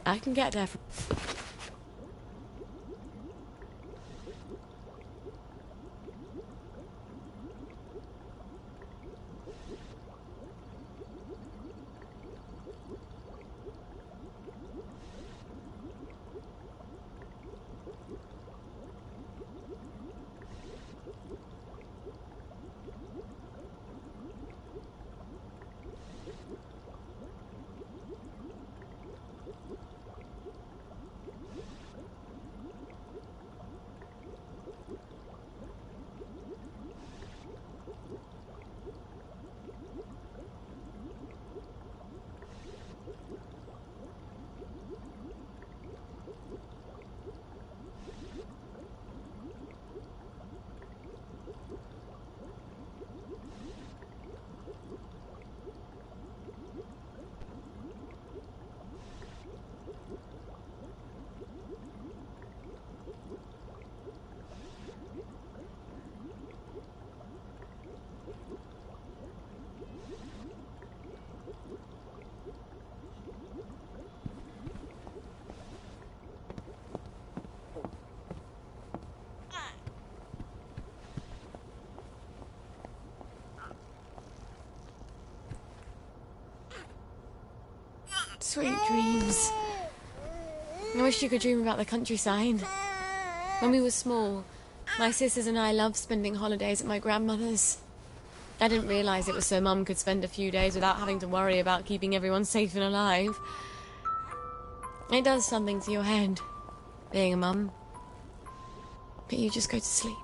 I can get there. Sweet dreams. I wish you could dream about the countryside. When we were small, my sisters and I loved spending holidays at my grandmother's. I didn't realise it was so Mum could spend a few days without having to worry about keeping everyone safe and alive. It does something to your head, being a mum. But you just go to sleep.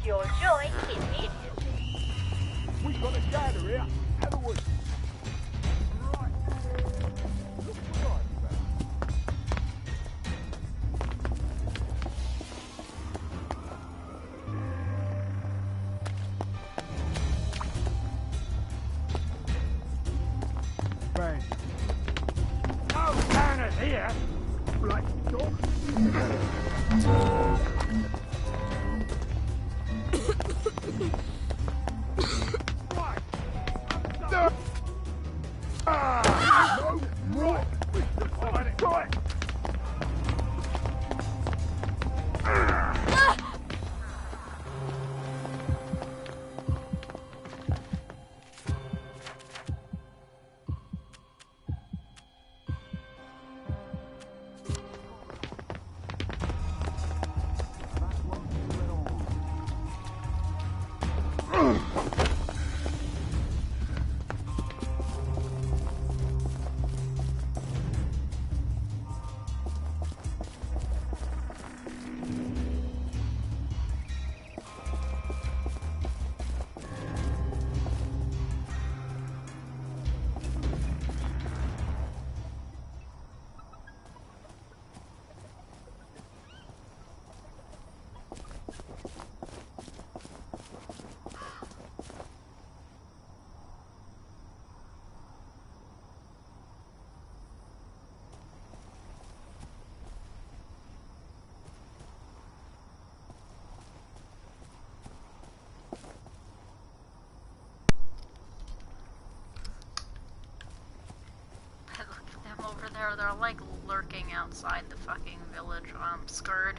Your joy immediately. We've got a gather here. Have a word. Right. Look right Bang. No banners here. Black dog. Over there, they're like lurking outside the fucking village skirt.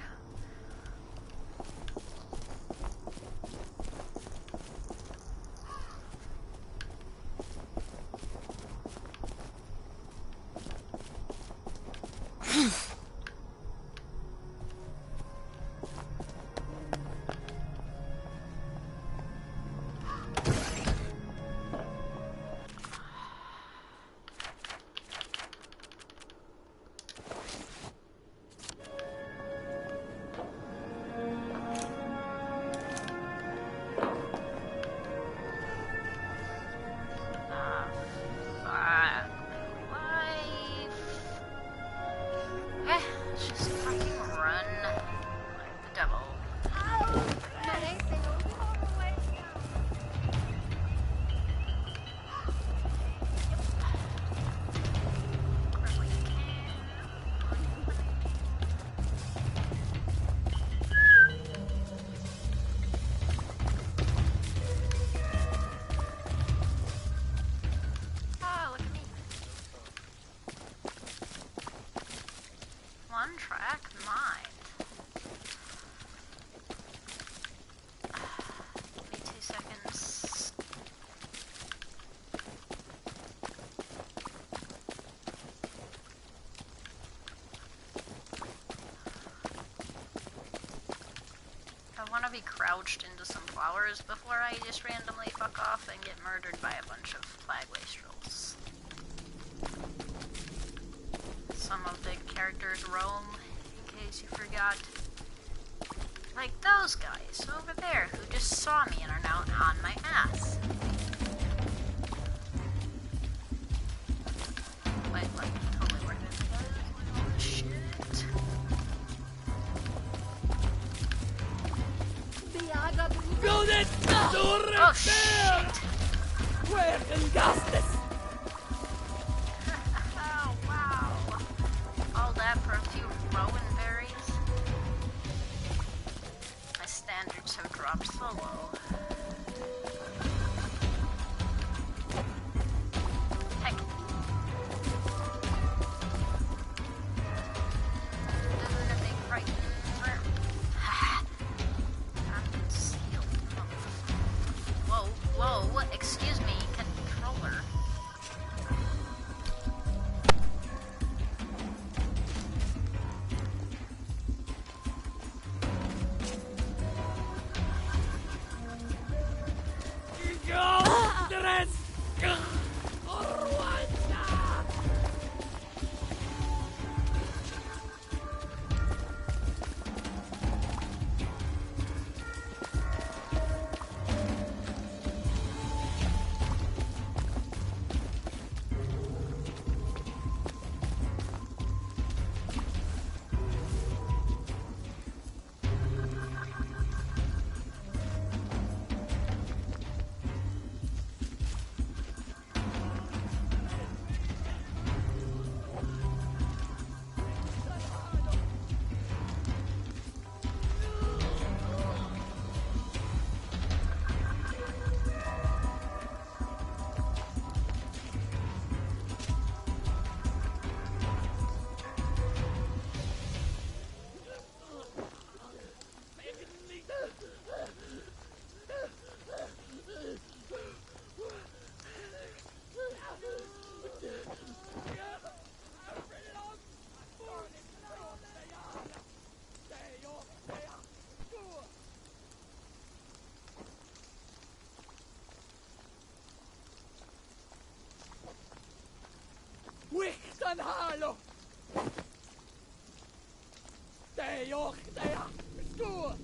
Just fucking run like the devil. Ah, look at me. One track mind. Give me 2 seconds. I want to be crouched into some flowers before I just randomly fuck off and get murdered by a bunch of flag wastrels. Some of the characters roam, in case you forgot. Like those guys over there who just saw me and are now on my ass. Wait, like, totally worth it. Oh, shit. Oh, shit. Oh, wow. All that for a few rowan berries? My standards have dropped so low. Heck. Doing a big right. I'm concealed. Whoa, whoa, excuse me, controller. Wichtan halo! Stay off there! Score!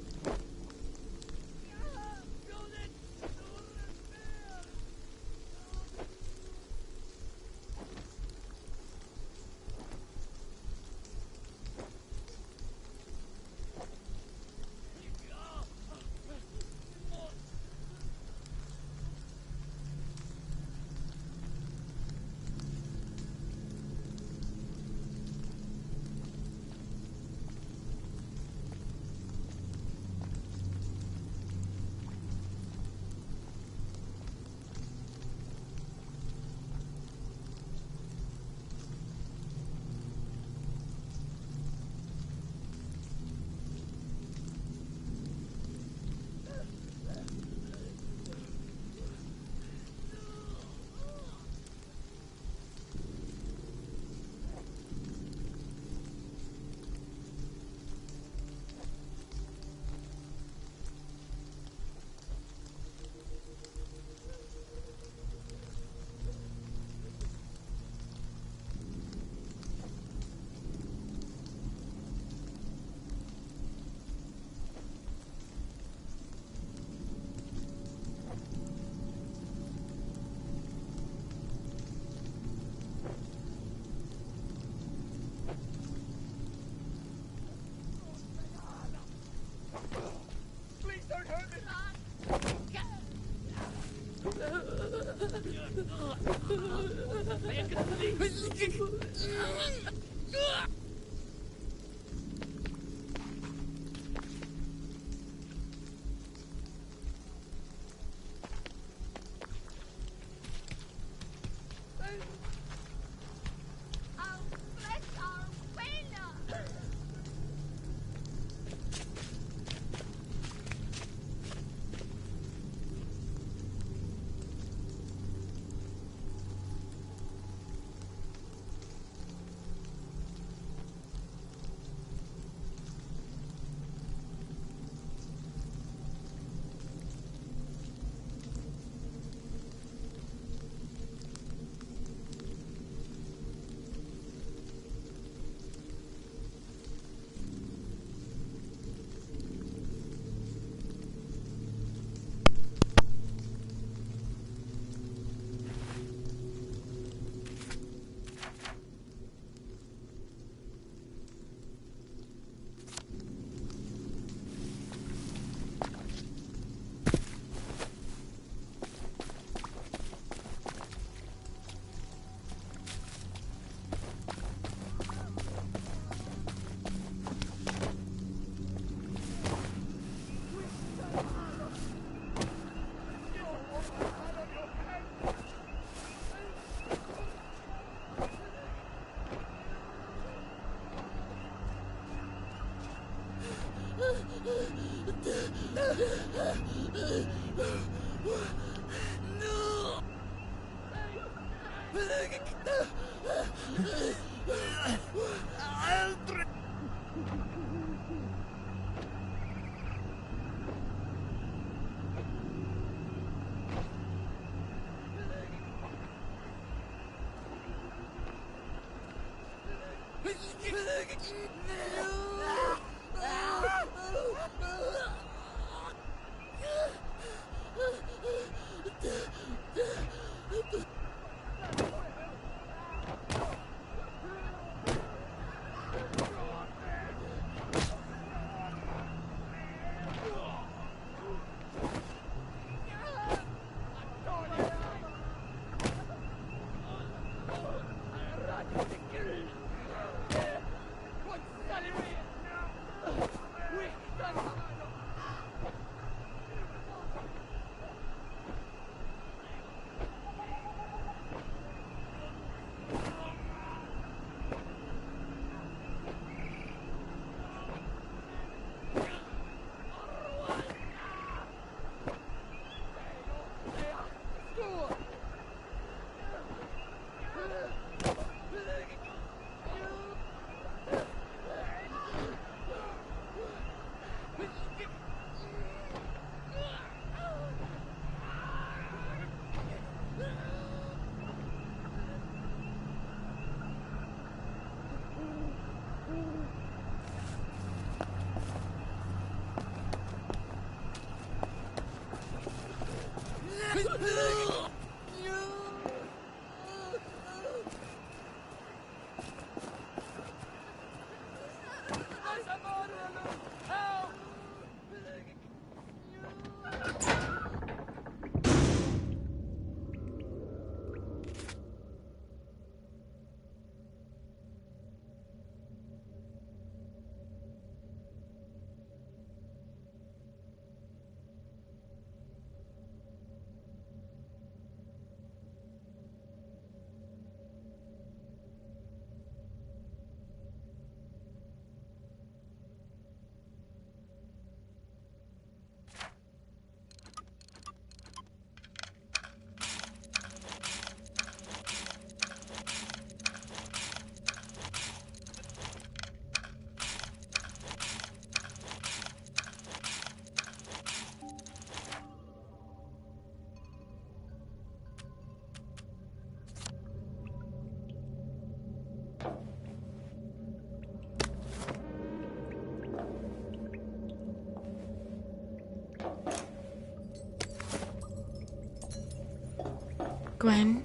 Gwen,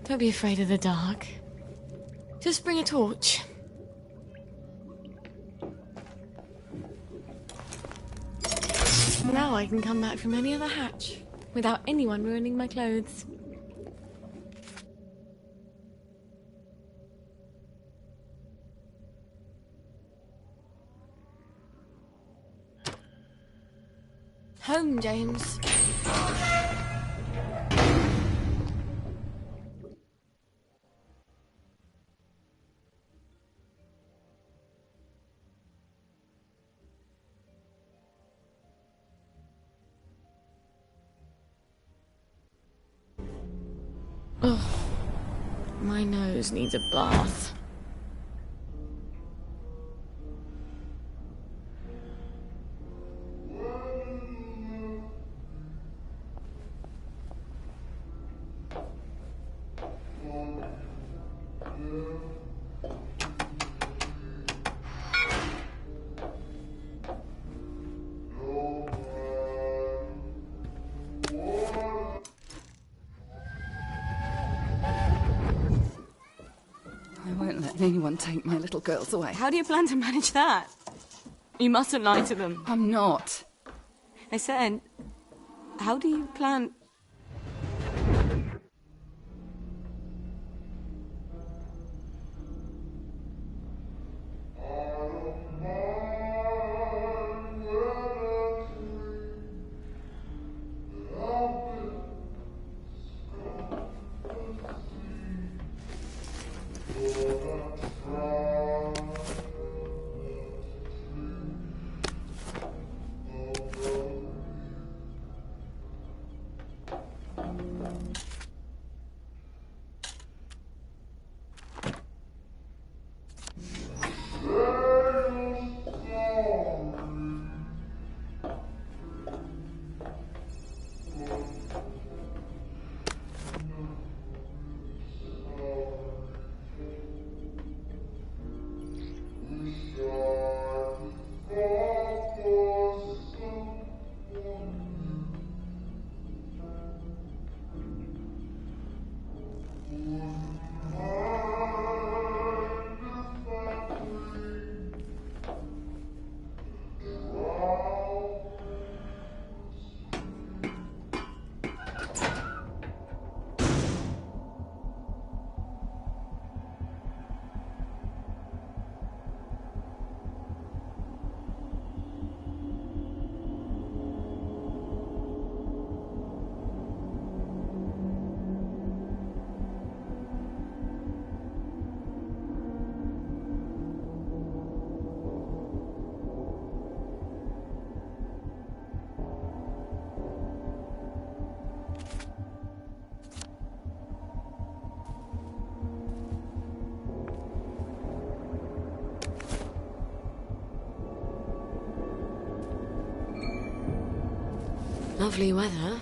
don't be afraid of the dark. Just bring a torch. Now I can come back from any other hatch without anyone ruining my clothes. Home, James. Oh, my nose needs a bath. I won't let anyone take my little girls away. How do you plan to manage that? You mustn't lie to them. I'm not. I said, how do you plan... Lovely weather.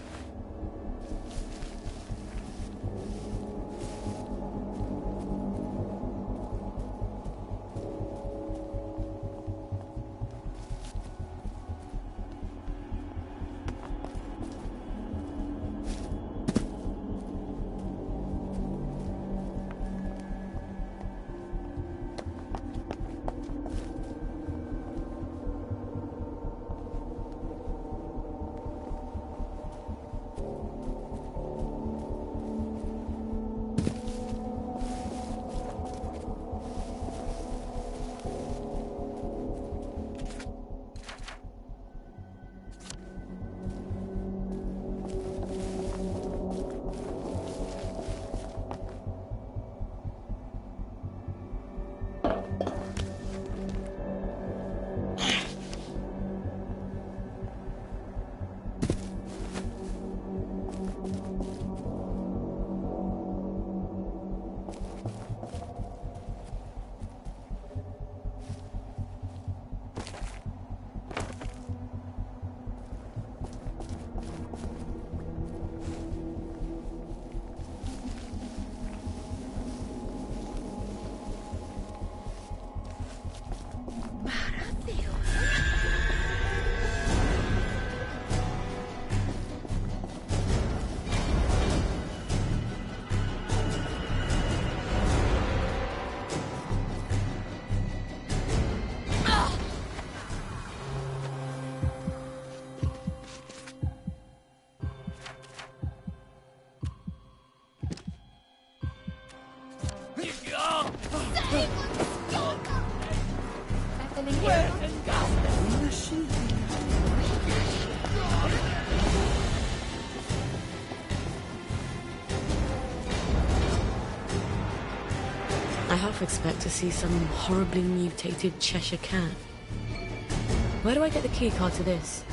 I half expect to see some horribly mutated Cheshire cat. Where do I get the keycard to this?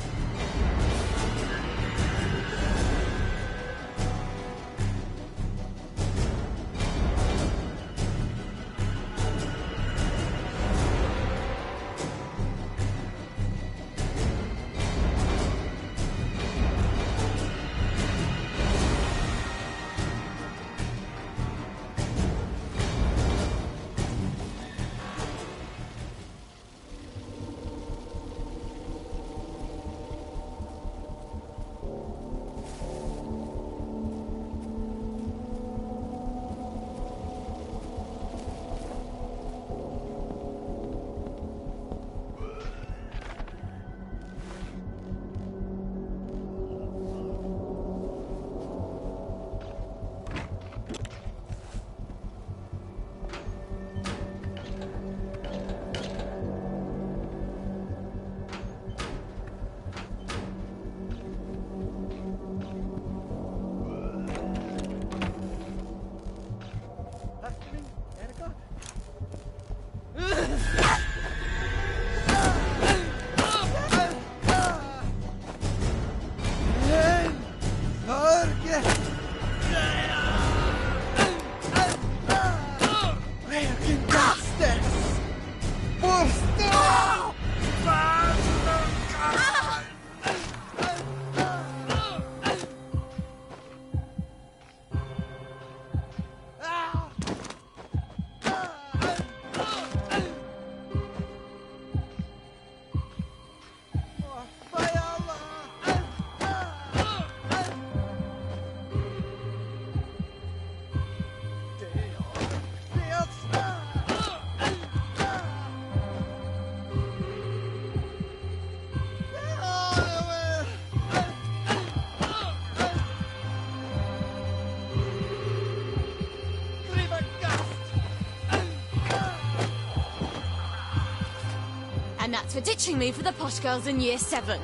And that's for ditching me for the posh girls in year 7.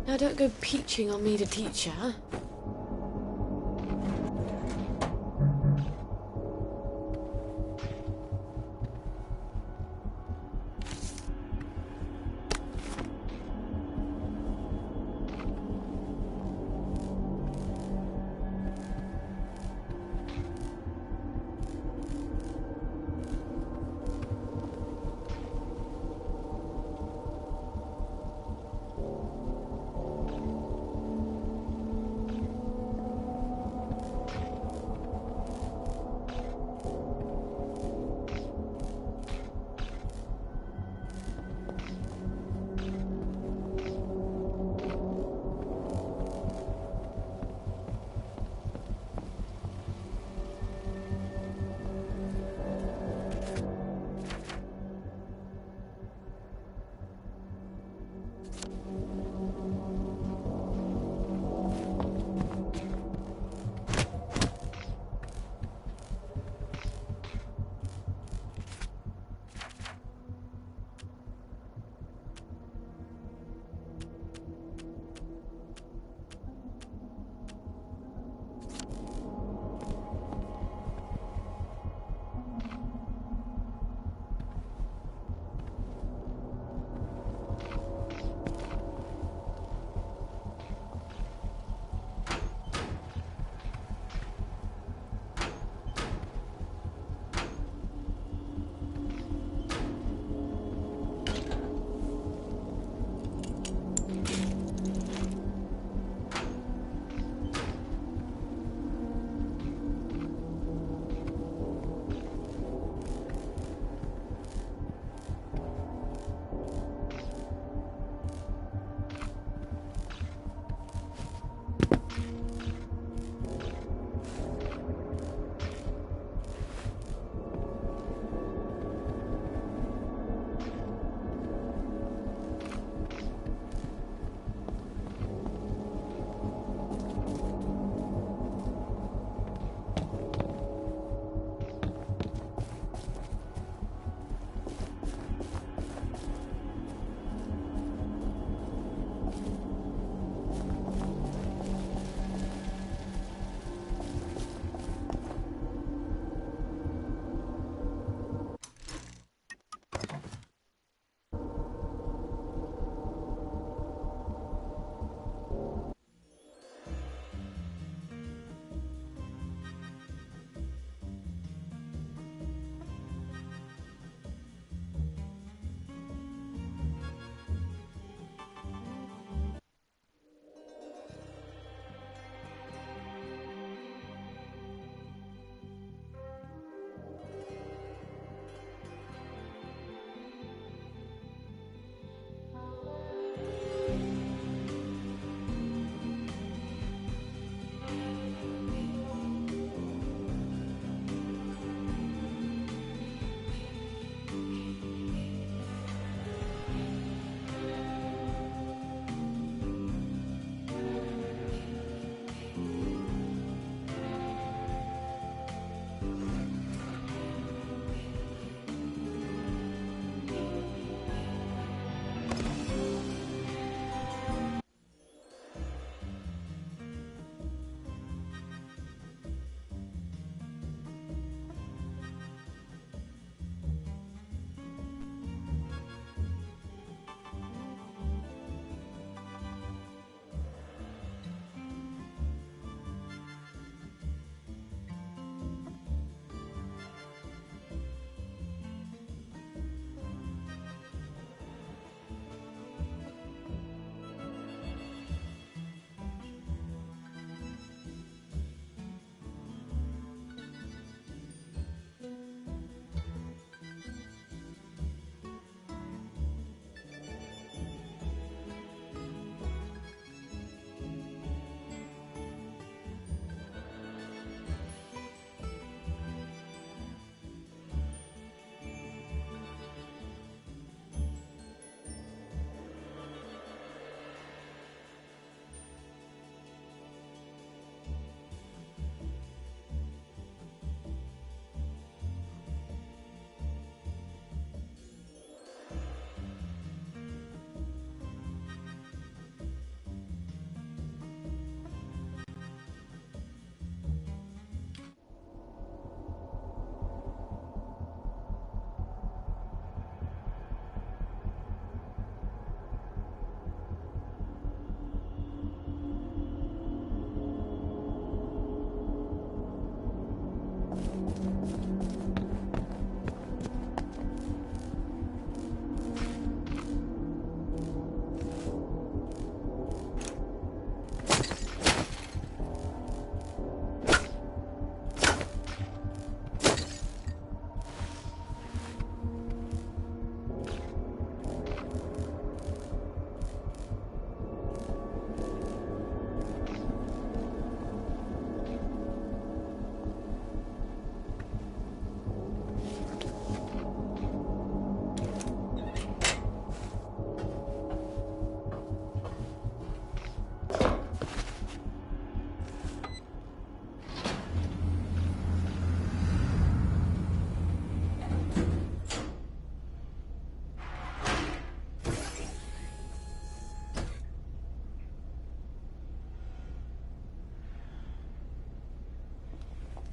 Now don't go peaching on me to teach her.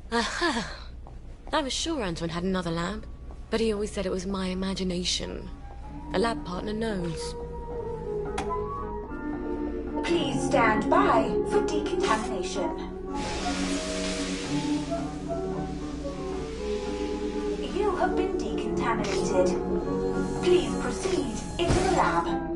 Aha! I was sure Antoine had another lab, but he always said it was my imagination. A lab partner knows. Please stand by for decontamination. You have been decontaminated. Please proceed into the lab.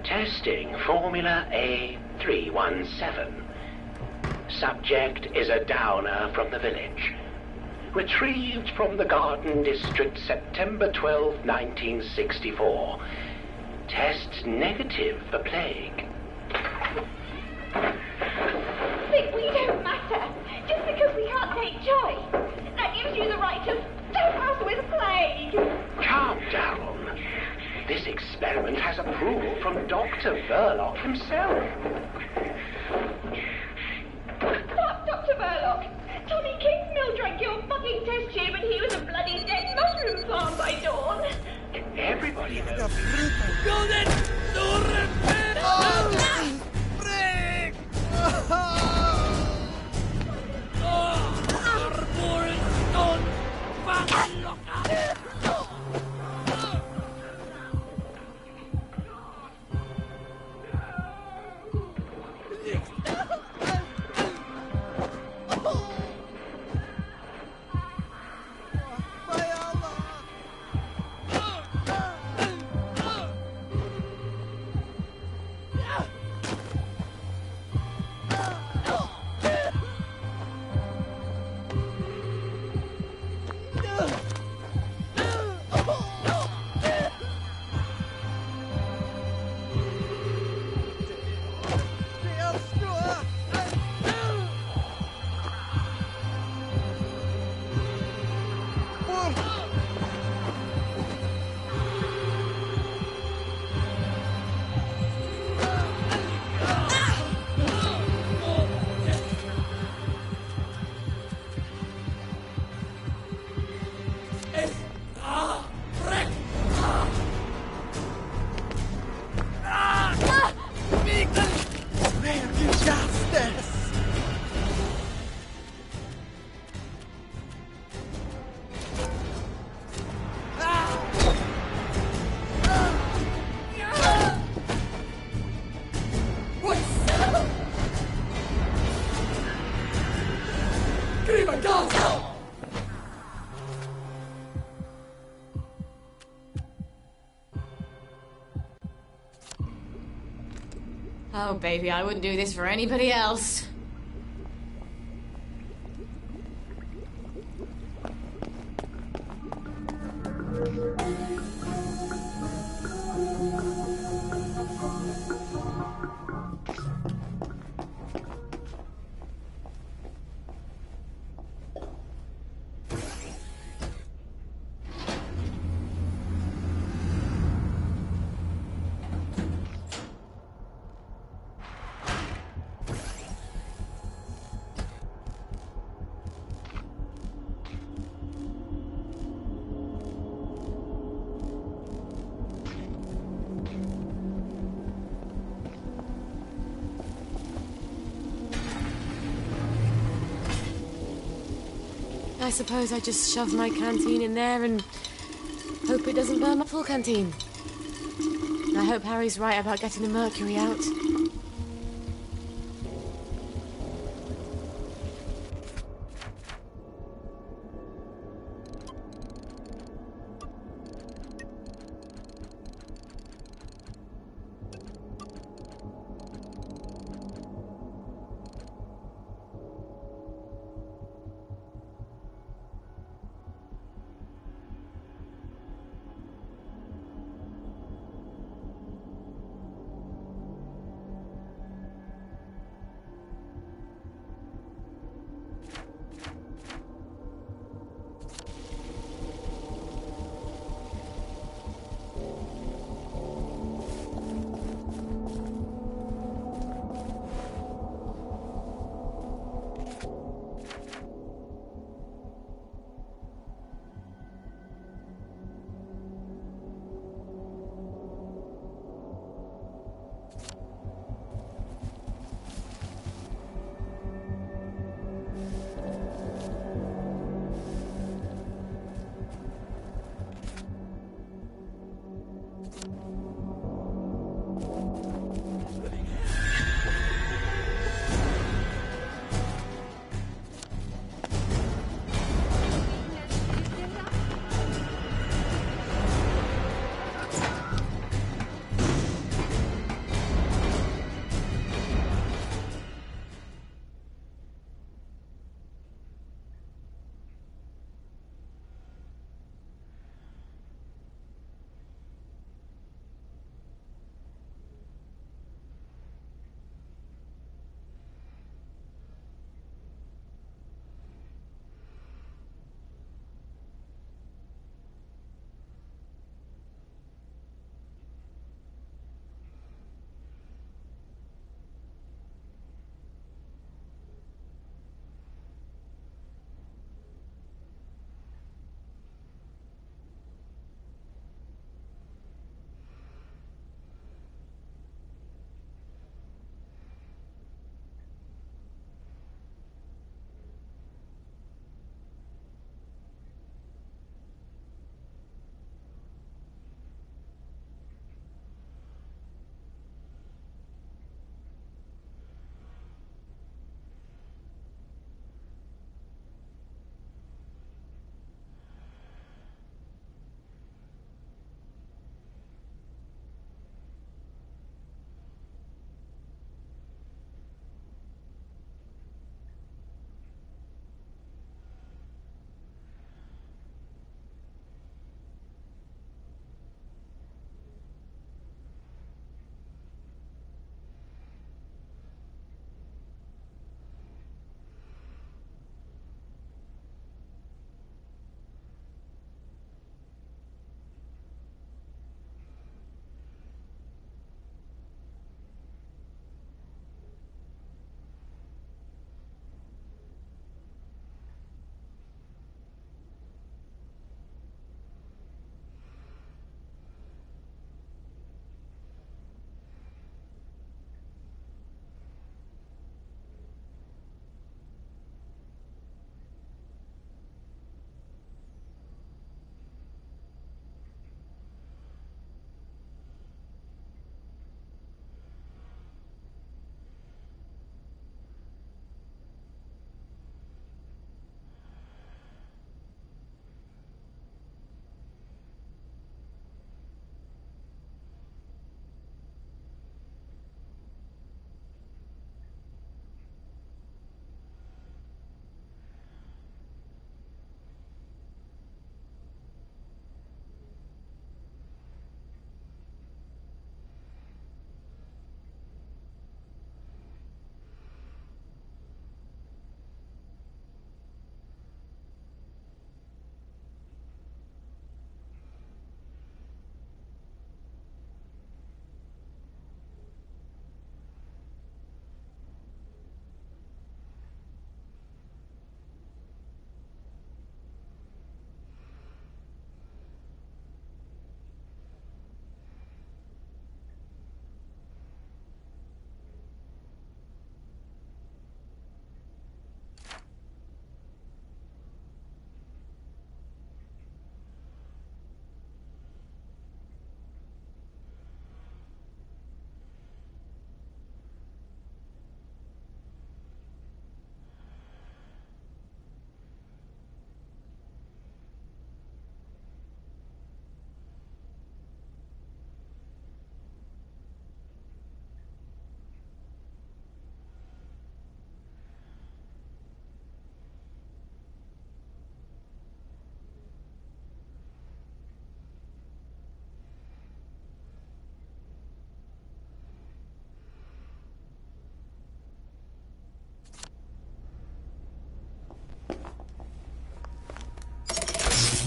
Testing Formula A317. Subject is a downer from the village. Retrieved from the Garden District September 12, 1964. Test negative for plague. Think we don't matter, just because we can't take joy. That gives you the right to dump us with plague. Calm down. This experiment has approval from Dr. Verloc himself. Fuck Dr. Verloc. Tommy Kingsmill drank your fucking test tube and he was a bloody dead mushroom farm by dawn. Everybody knows. Oh, baby, I wouldn't do this for anybody else. I suppose I just shove my canteen in there and hope it doesn't burn my full canteen. I hope Harry's right about getting the mercury out.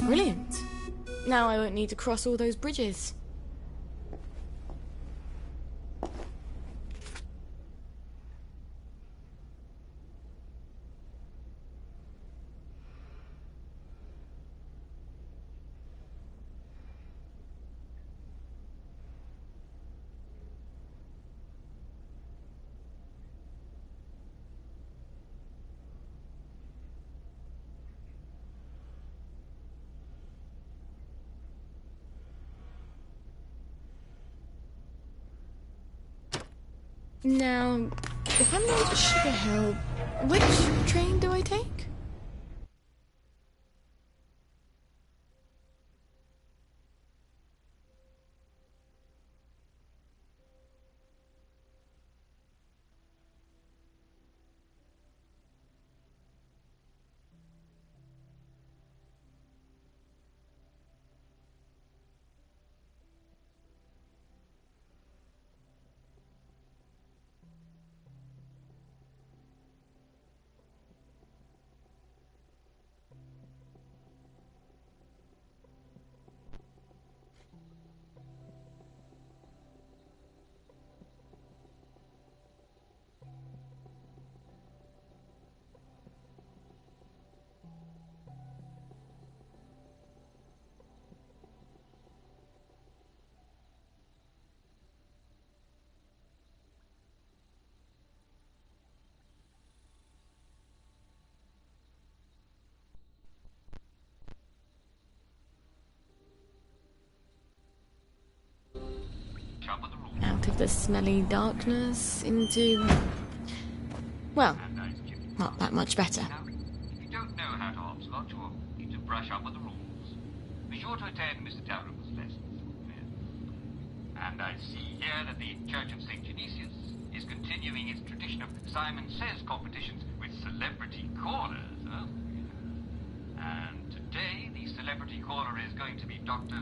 Brilliant. Now I won't need to cross all those bridges. Now, if I'm going to Sugar Hill, which train do I take? Out of the smelly darkness into... well, not that much better. If you don't know how to hopscotch or need to brush up on the rules, be sure to attend Mr. Dalrymple's lessons. And I see here that the Church of St. Genesius is continuing its tradition of Simon Says competitions with celebrity callers. Huh? And today, the celebrity caller is going to be Dr.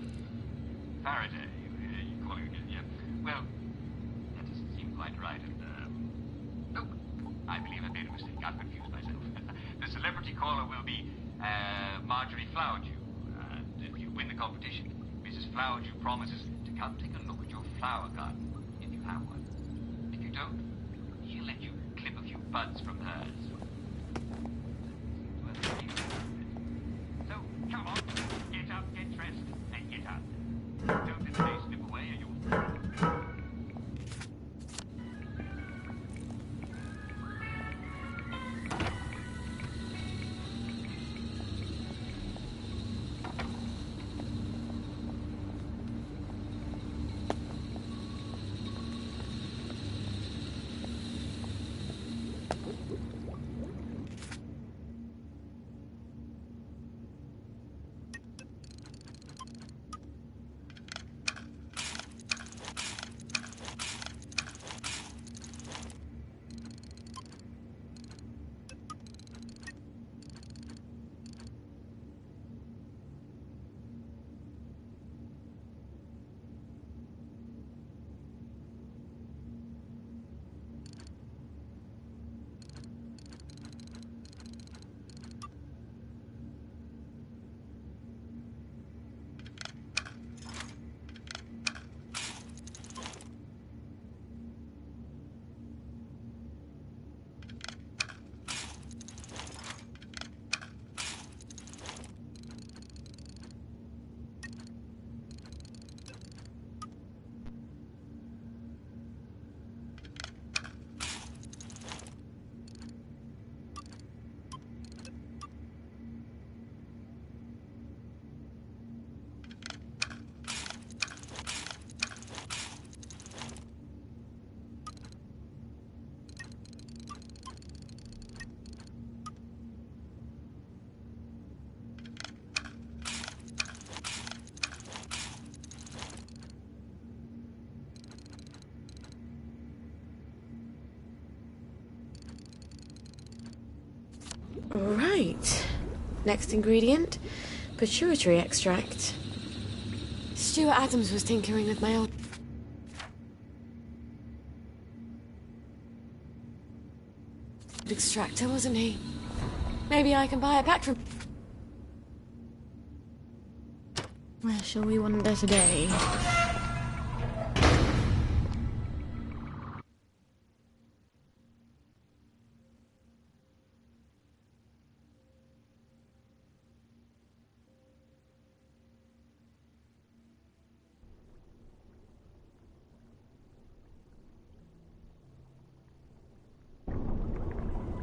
Faraday. Well, that doesn't seem quite right, and, nope, I believe I made a mistake. I've confused myself. The celebrity caller will be, Marjorie Flowerdew, and if you win the competition, Mrs. Flowerdew promises to come take a look at your flower garden, if you have one. If you don't, she'll let you clip a few buds from hers. So, come on, get up, get dressed, and get out. Don't let the day slip away, or you'll... Right. Next ingredient, pituitary extract. Stuart Adams was tinkering with my old extractor, wasn't he? Maybe I can buy it back from... Where shall we wander today?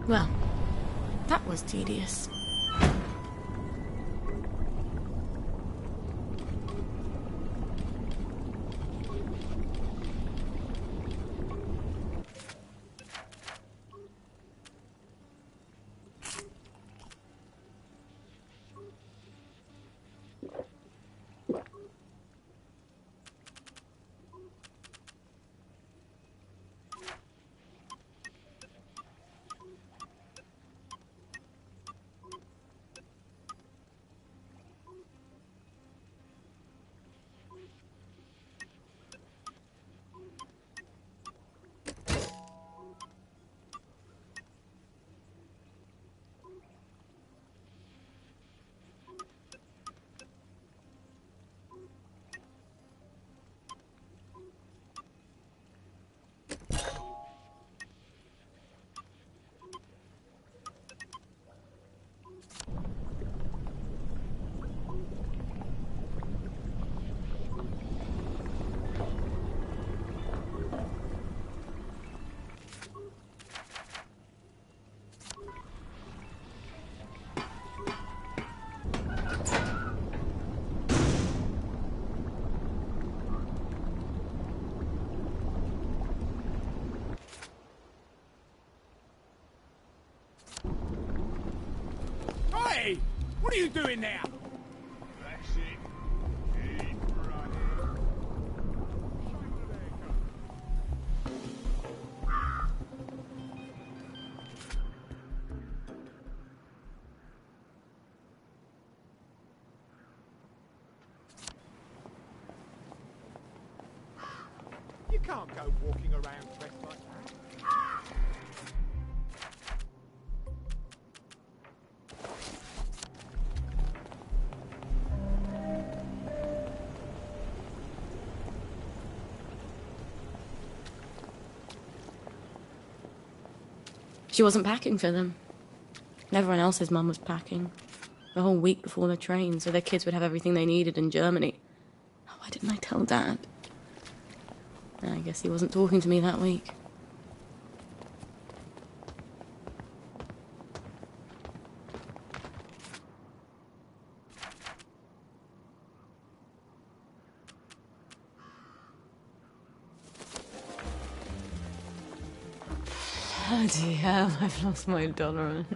Well, that was tedious. Hey! What are you doing there? That's it. Keep running. You can't go walking around dressed like that. She wasn't packing for them. Everyone else's mum was packing. The whole week before the train, so their kids would have everything they needed in Germany. Why didn't I tell Dad? I guess he wasn't talking to me that week. Bloody hell, I've lost my tolerance.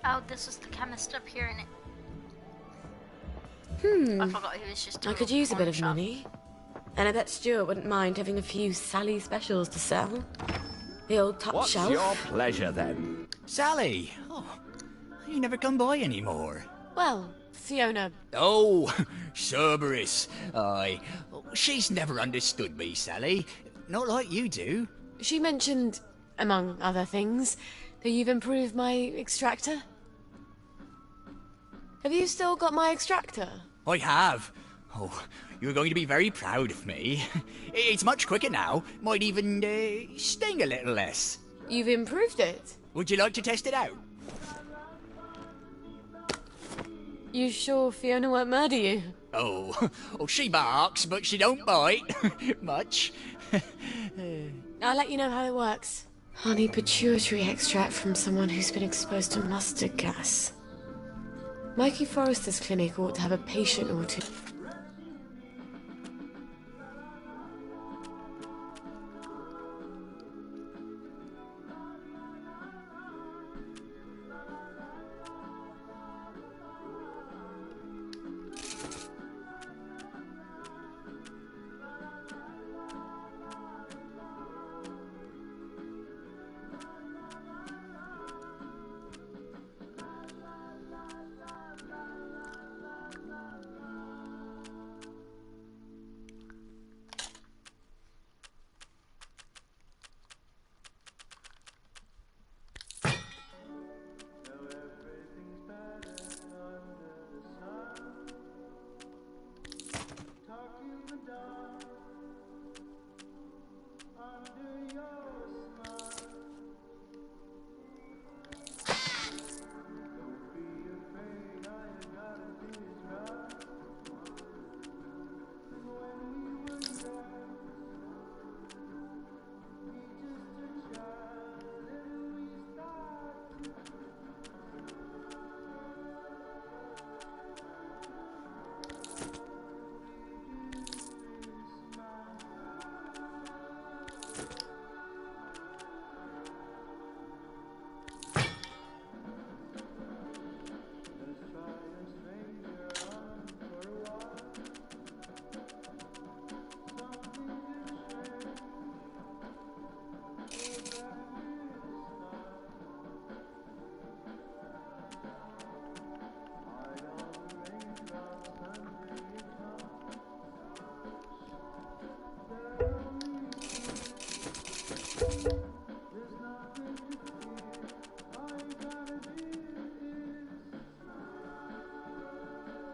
Oh, this is the chemist up here in it. I forgot he was just. I could use a bit of money. And I bet Stuart wouldn't mind having a few Sally specials to sell. The old top What's shelf. your pleasure, then? Sally! Oh, you never come by anymore. Well, Fiona. Oh, Cerberus. Aye. She's never understood me, Sally. Not like you do. She mentioned, among other things, that you've improved my extractor. Have you still got my extractor? I have. Oh, you're going to be very proud of me. It's much quicker now. Might even sting a little less. You've improved it? Would you like to test it out? You sure Fiona won't murder you? Oh, she barks, but she don't bite. Much. I'll let you know how it works. Honey pituitary extract from someone who's been exposed to mustard gas. Mikey Forrester's clinic ought to have a patient or two.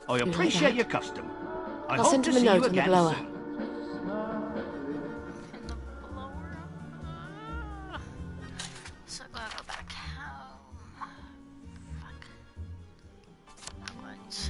I appreciate your custom. I I'll hope send to him a see note you on the again blower. soon. In the blower. So I gotta go back home. Fuck. Otherwise.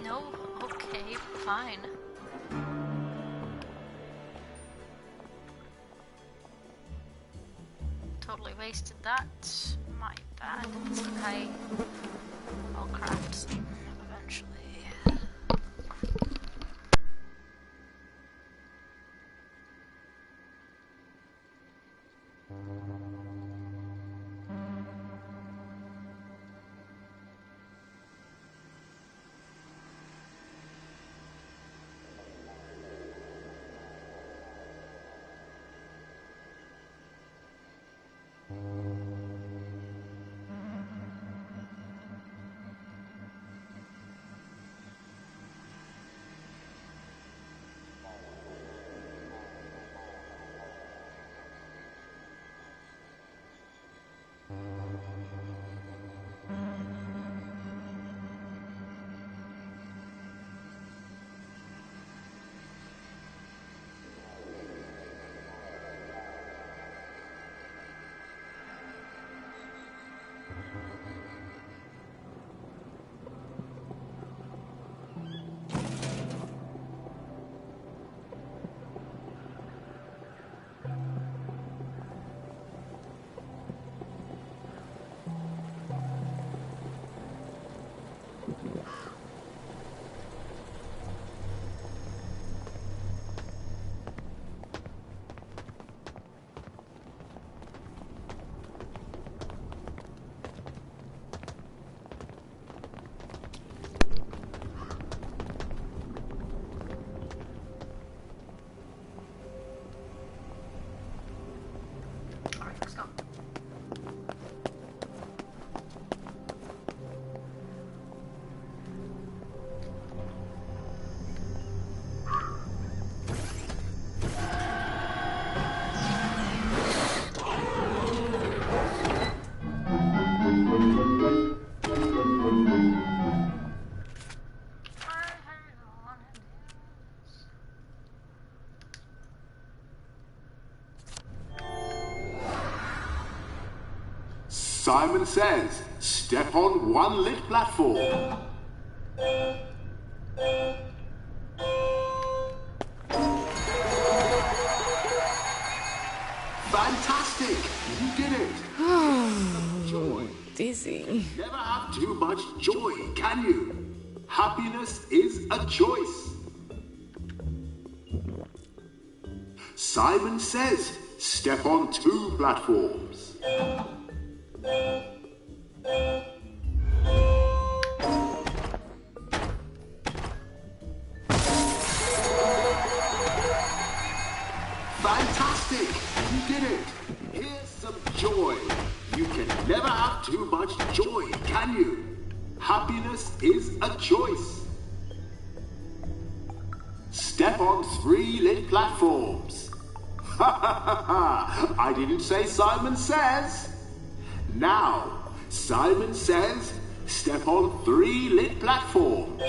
No, okay, fine. Totally wasted that. My bad. It's okay. I'll craft some eventually. Alright, let's go. Simon Says, step on one lit platform. Fantastic! You did it! Joy. Dizzy. Never have too much joy, can you? Happiness is a choice. Simon Says, step on two platforms. Fantastic! You did it! Here's some joy. You can never have too much joy, can you? Happiness is a choice. Step on three lit platforms. Ha ha ha ha! I didn't say Simon Says. Now, Simon Says, step on three lit platforms.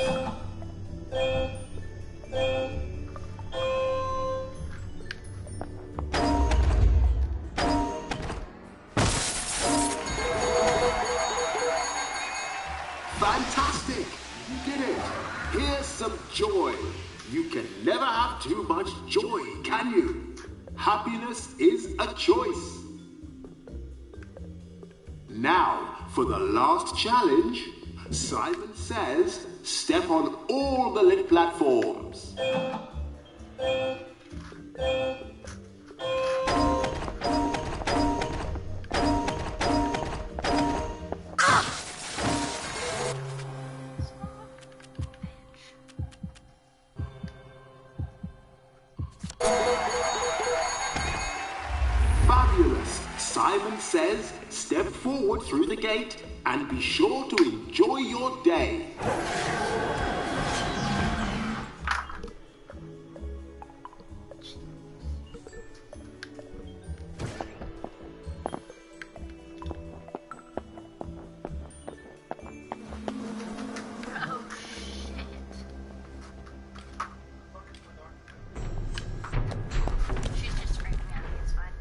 Fantastic! You did it! Here's some joy. You can never have too much joy, can you? Happiness is a choice. Now, for the last challenge, Simon Says, step on all the lit platforms. Fabulous! Simon says, step forward through the gate and be sure to enjoy your day. Oh, shit. She's just screaming at me, it's fine.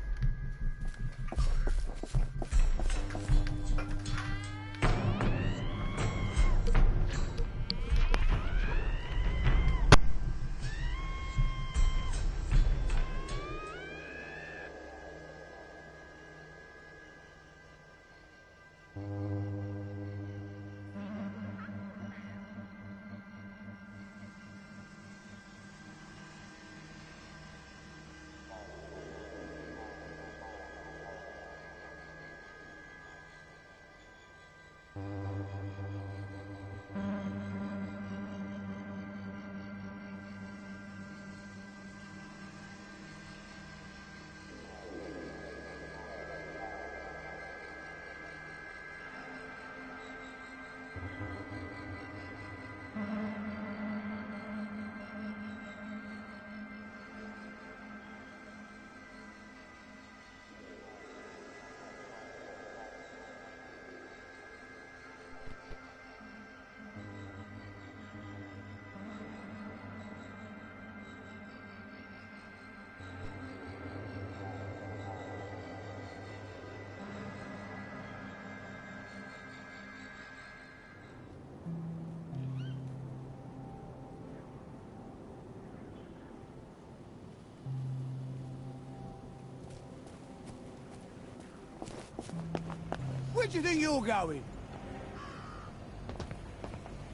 Where do you think you're going?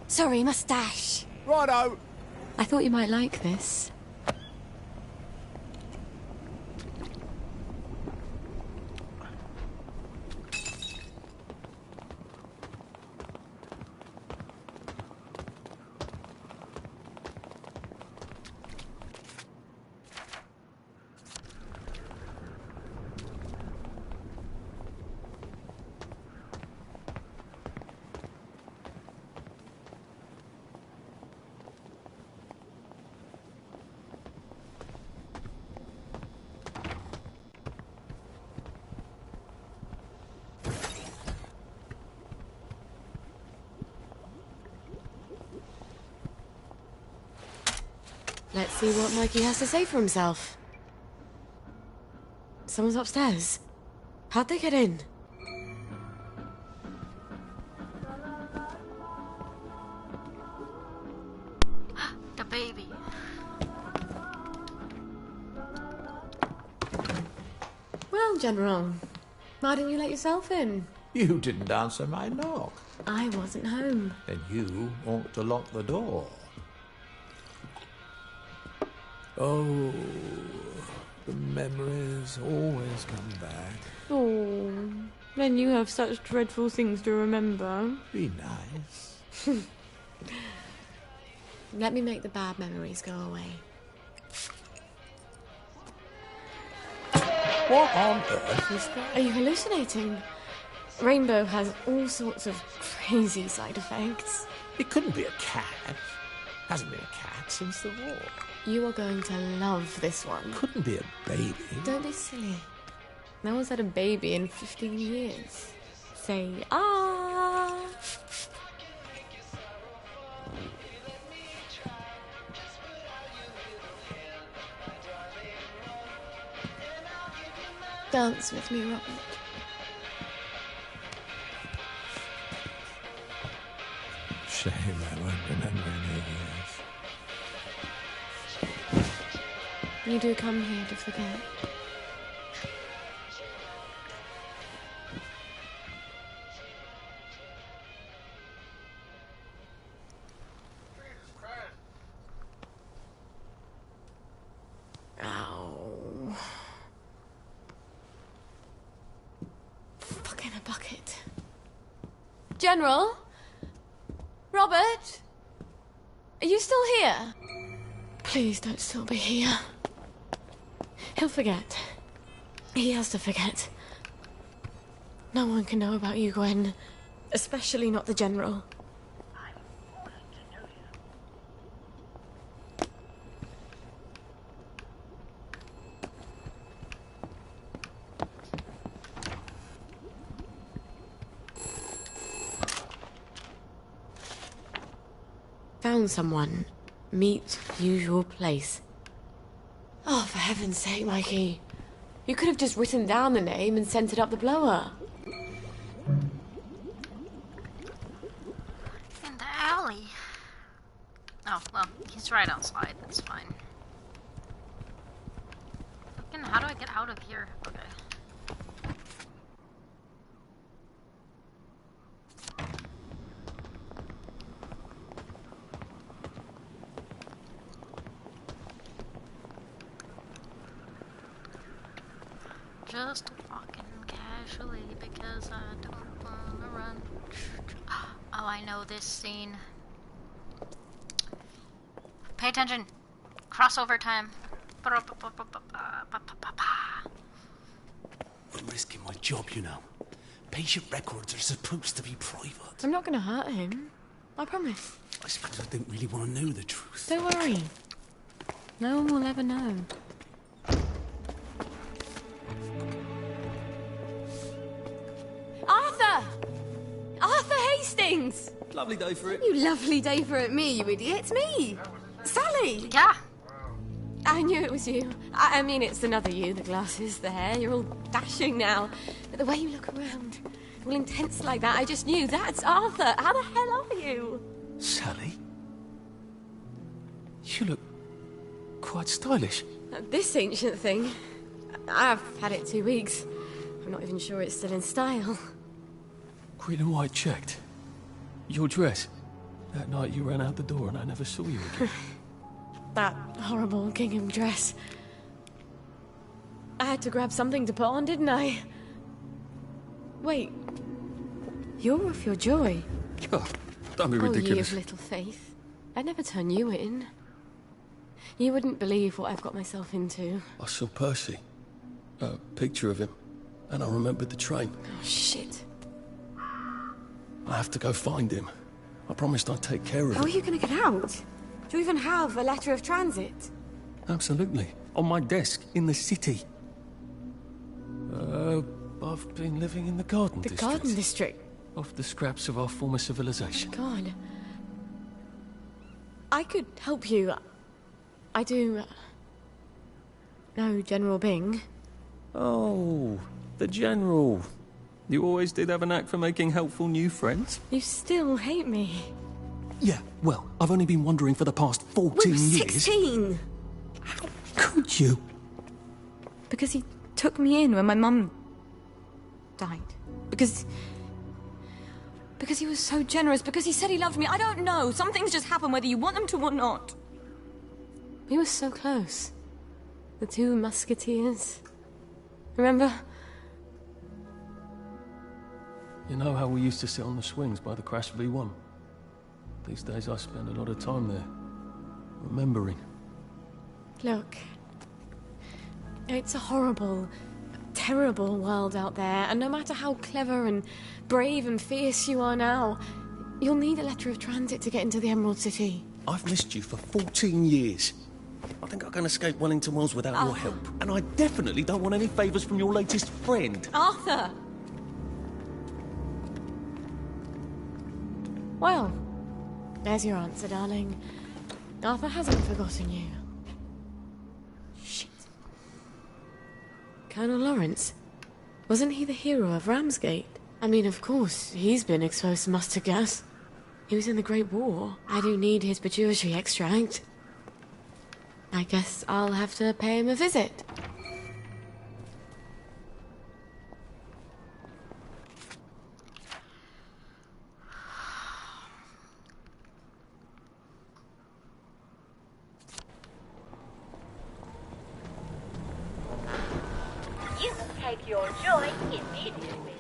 Sorry, mustache. Righto. I thought you might like this. Let's see what Mikey has to say for himself. Someone's upstairs. How'd they get in? The baby. Well, General, why didn't you let yourself in? You didn't answer my knock. I wasn't home. Then you ought to lock the door. Oh, the memories always come back. Oh, then you have such dreadful things to remember. Be nice. Let me make the bad memories go away. What on earth is that? Are you hallucinating? Rainbow has all sorts of crazy side effects. It couldn't be a cat. Hasn't been a cat since the war. You are going to love this one. Couldn't be a baby. Don't be silly. No one's had a baby in 15 years. Say, ah! Dance with me, Robert. Shame I won't remember any of this. You do come here to forget. General? Robert? Are you still here? Please don't still be here. He'll forget. He has to forget. No one can know about you, Gwen. Especially not the General. Found someone. Meet usual place. Oh, for heaven's sake, Mikey. You could have just written down the name and sent it up the blower. In the alley. Oh, well, he's right outside. That's fine. Fucking, how do I get out of here? Okay. Just walking casually because I don't wanna run. Oh, I know this scene. Pay attention. Crossover time. I'm risking my job, you know. Patient records are supposed to be private. I'm not gonna hurt him. I promise. I suppose I didn't really want to know the truth. Don't worry. No one will ever know. Arthur! Arthur Hastings! Lovely day for it. You lovely day for it, me, you idiot. It's me! Sally! Yeah. I knew it was you. I mean, it's another you, the glasses, the hair. You're all dashing now. But the way you look around, all intense like that, I just knew that's Arthur. How the hell are you? Sally? You look quite stylish. This ancient thing. I've had it 2 weeks. I'm not even sure it's still in style. Green and white checked. Your dress. That night you ran out the door and I never saw you again. That horrible gingham dress. I had to grab something to put on, didn't I? Wait. You're off your joy. Oh, don't be ridiculous. Oh, you have little faith. I'd never turn you in. You wouldn't believe what I've got myself into. I saw Percy. A picture of him. And I remembered the train. Oh, shit. I have to go find him. I promised I'd take care of him. How are you going to get out? Do you even have a letter of transit? Absolutely. On my desk, in the city. I've been living in the Garden District. The Garden District? Off the scraps of our former civilization. God. I could help you. I do... know General Byng. Oh, the General. You always did have a knack for making helpful new friends. You still hate me. Yeah, well, I've only been wondering for the past 14 we were years. 16! How could you? Because he took me in when my mum died. Because he was so generous. Because he said he loved me. I don't know. Some things just happen whether you want them to or not. We were so close. The two musketeers. Remember? You know how we used to sit on the swings by the Crash V1? These days I spend a lot of time there, remembering. Look, it's a horrible, terrible world out there, and no matter how clever and brave and fierce you are now, you'll need a letter of transit to get into the Emerald City. I've missed you for 14 years. I think I can escape Wellington Wells without your help. And I definitely don't want any favours from your latest friend. Arthur! Well, there's your answer, darling. Arthur hasn't forgotten you. Shit. Colonel Lawrence. Wasn't he the hero of Ramsgate? I mean, of course, he's been exposed to mustard gas. He was in the Great War. I do need his pituitary extract. I guess I'll have to pay him a visit. You can take your joy immediately.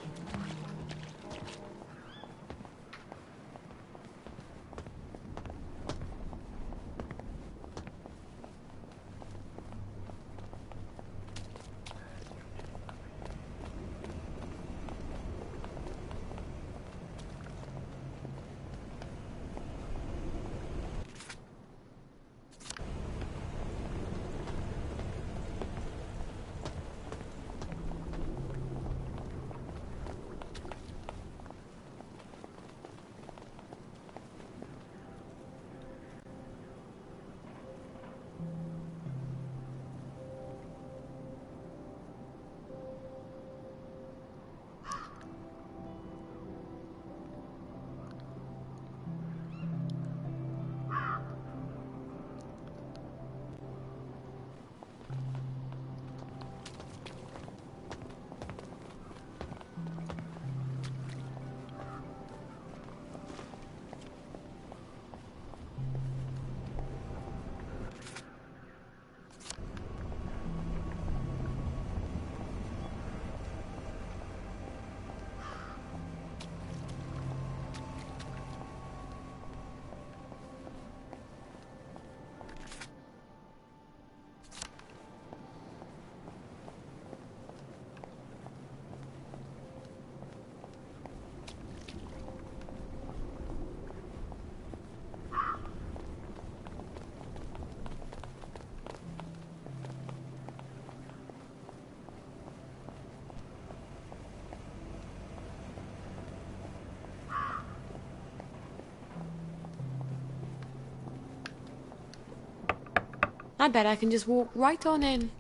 I bet I can just walk right on in.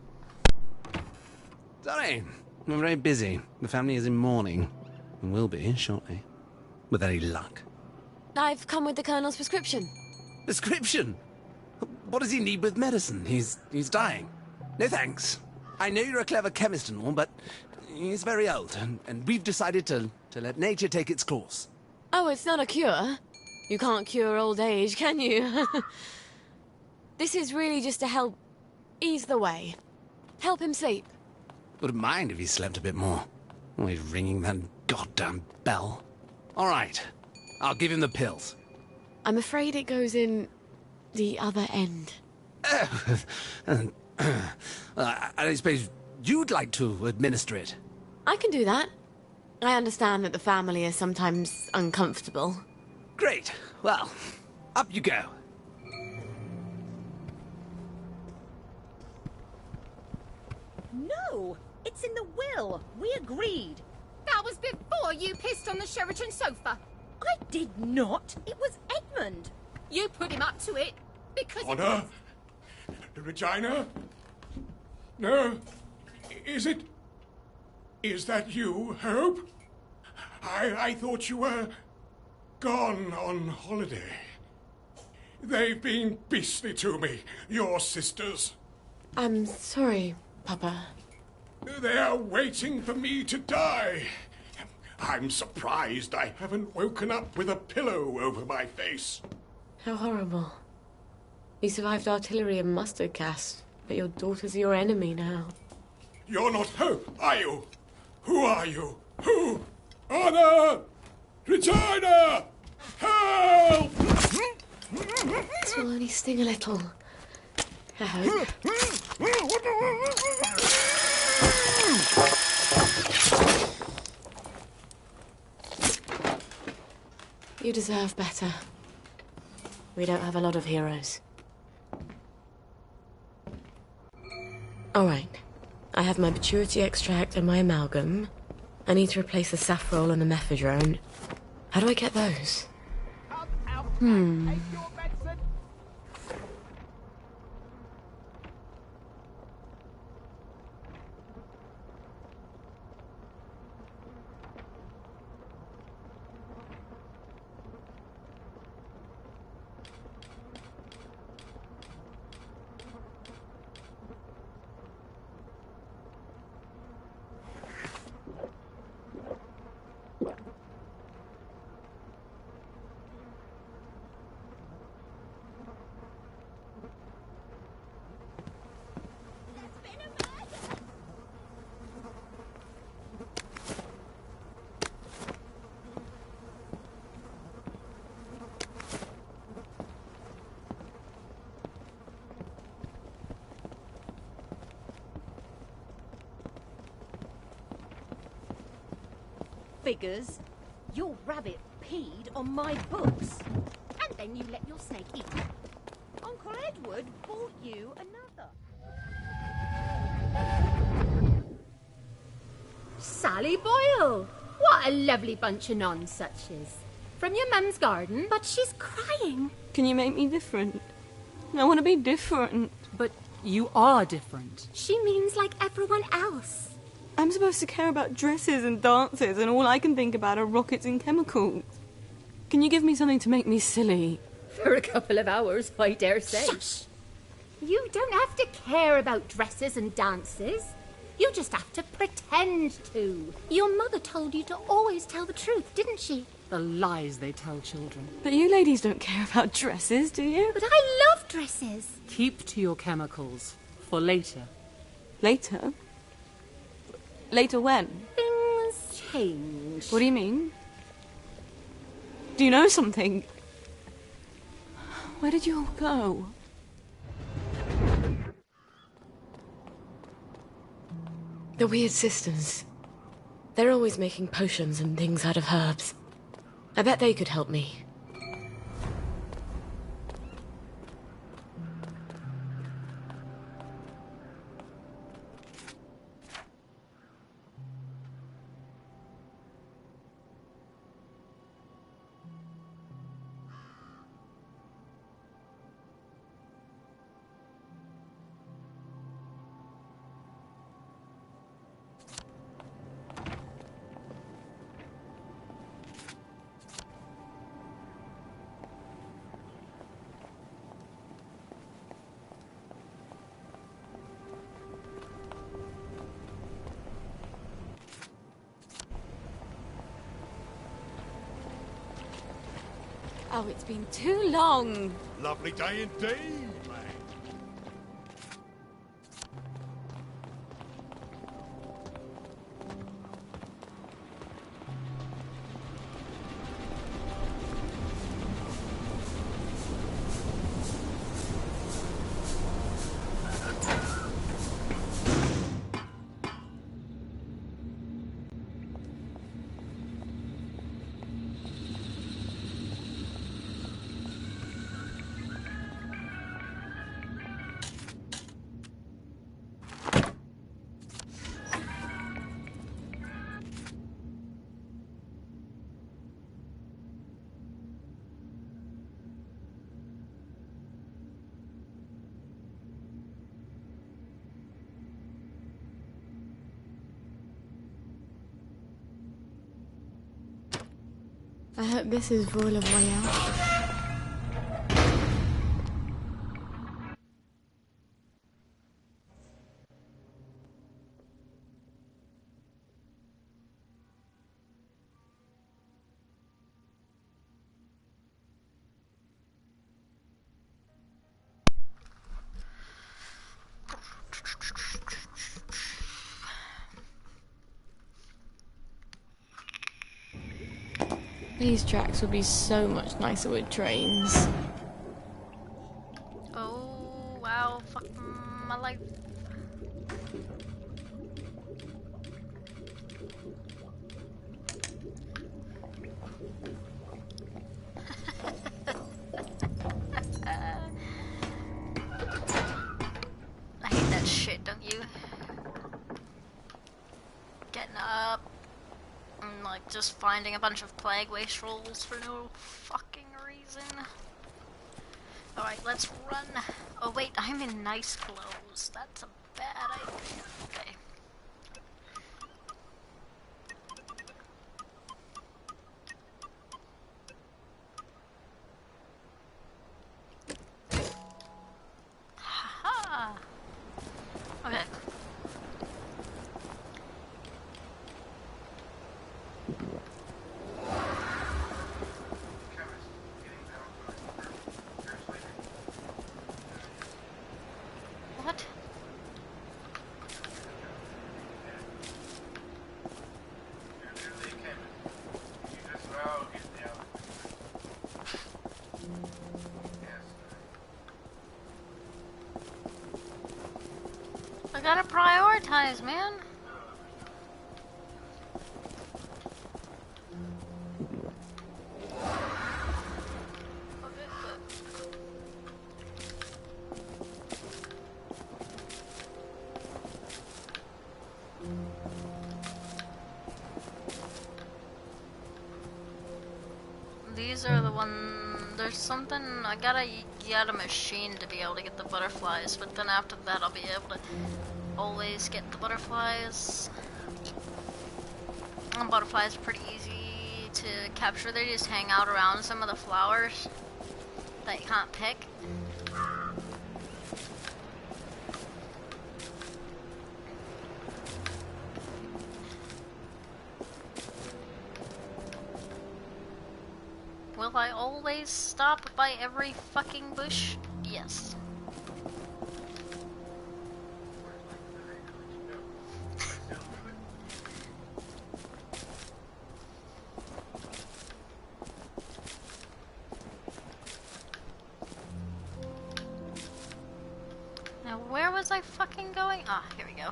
Sorry, we're very busy. The family is in mourning, and will be shortly. With any luck. I've come with the Colonel's prescription. Prescription? What does he need with medicine? He's dying. No thanks. I know you're a clever chemist and all, but he's very old, and we've decided to let nature take its course. Oh, it's not a cure. You can't cure old age, can you? This is really just to help ease the way. Help him sleep. Wouldn't mind if he slept a bit more. Always ringing that goddamn bell. All right, I'll give him the pills. I'm afraid it goes in the other end. I suppose you'd like to administer it. I can do that. I understand that the family is sometimes uncomfortable. Great. Well, up you go. No! It's in the will! We agreed! That was before you pissed on the Sheraton sofa! I did not! It was Edmund! You put him up to it because... Connor? Regina? No? Is it... Is that you, Hope? I thought you were... gone on holiday. They've been beastly to me, your sisters. I'm sorry, Papa. They're waiting for me to die. I'm surprised I haven't woken up with a pillow over my face. How horrible. You survived artillery and mustard gas, but your daughter's your enemy now. You're not Hope, are you? Who are you? Who? Honor! Regina! Help! This will only sting a little. I hope. You deserve better. We don't have a lot of heroes. All right. I have my Maturity extract and my amalgam. I need to replace the Safrole and the Mephedrone. How do I get those? Figures. Your rabbit peed on my books. And then you let your snake eat it. Uncle Edward bought you another. Sally Boyle! What a lovely bunch of nonsuches. From your mum's garden, but she's crying. Can you make me different? I want to be different. But you are different. She means like everyone else. I'm supposed to care about dresses and dances, and all I can think about are rockets and chemicals. Can you give me something to make me silly? For a couple of hours, I dare say. Shush! You don't have to care about dresses and dances. You just have to pretend to. Your mother told you to always tell the truth, didn't she? The lies they tell children. But you ladies don't care about dresses, do you? But I love dresses. Keep to your chemicals. For later. Later? Later when? Things change. What do you mean? Do you know something? Where did you all go? The Weird Sisters. They're always making potions and things out of herbs. I bet they could help me. Oh, it's been too long. Lovely day indeed, man. I hope this is Royal of Way Out. These tracks would be so much nicer with trains. Oh, wow, fuck my life. I hate that shit, don't you? Getting up. And, like, just finding a bunch of plague waste rolls for no fucking reason. Alright, let's run. Oh wait, I'm in nice clothes. That's a bad idea. Okay. Haha! Okay. What? I gotta prioritize, man. These are the one. There's something. I gotta get a machine to be able to get the butterflies, but then after that, I'll be able to always get the butterflies. And butterflies are pretty easy to capture. They just hang out around some of the flowers that you can't pick. Will I always stop by every fucking bush? Yes. Now where was I fucking going? Ah, here we go.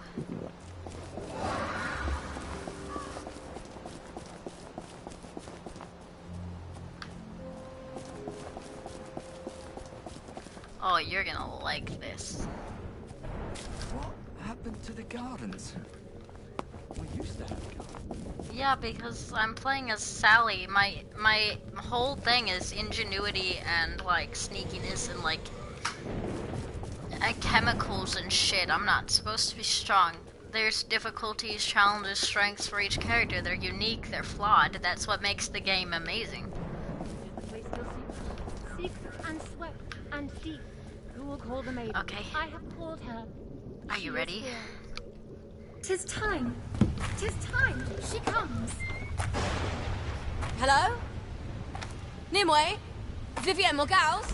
Oh, you're gonna like this. What happened to the gardens? We used to have gardens. Yeah, because I'm playing as Sally. My whole thing is ingenuity and like sneakiness and like chemicals and shit. I'm not supposed to be strong. There's difficulties, challenges, strengths for each character. They're unique, they're flawed. That's what makes the game amazing. Secret and swept and deep. Who will call the maiden? Okay. I have called her. Are you ready? 'Tis time. 'Tis time. She comes. Hello? Nimue? Vivienne Morgals?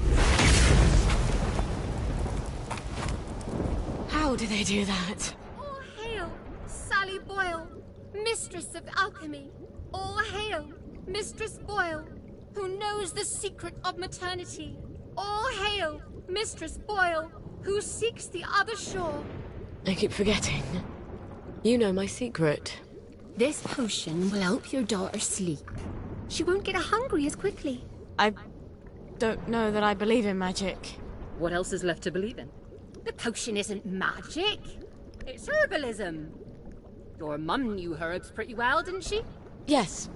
How do they do that? All hail, Sally Boyle, Mistress of Alchemy. All hail, Mistress Boyle, who knows the secret of maternity. All hail, Mistress Boyle, who seeks the other shore. I keep forgetting. You know my secret. This potion will help your daughter sleep. She won't get hungry as quickly. I don't know that I believe in magic. What else is left to believe in? The potion isn't magic. It's herbalism. Your mum knew herbs pretty well, didn't she? Yes.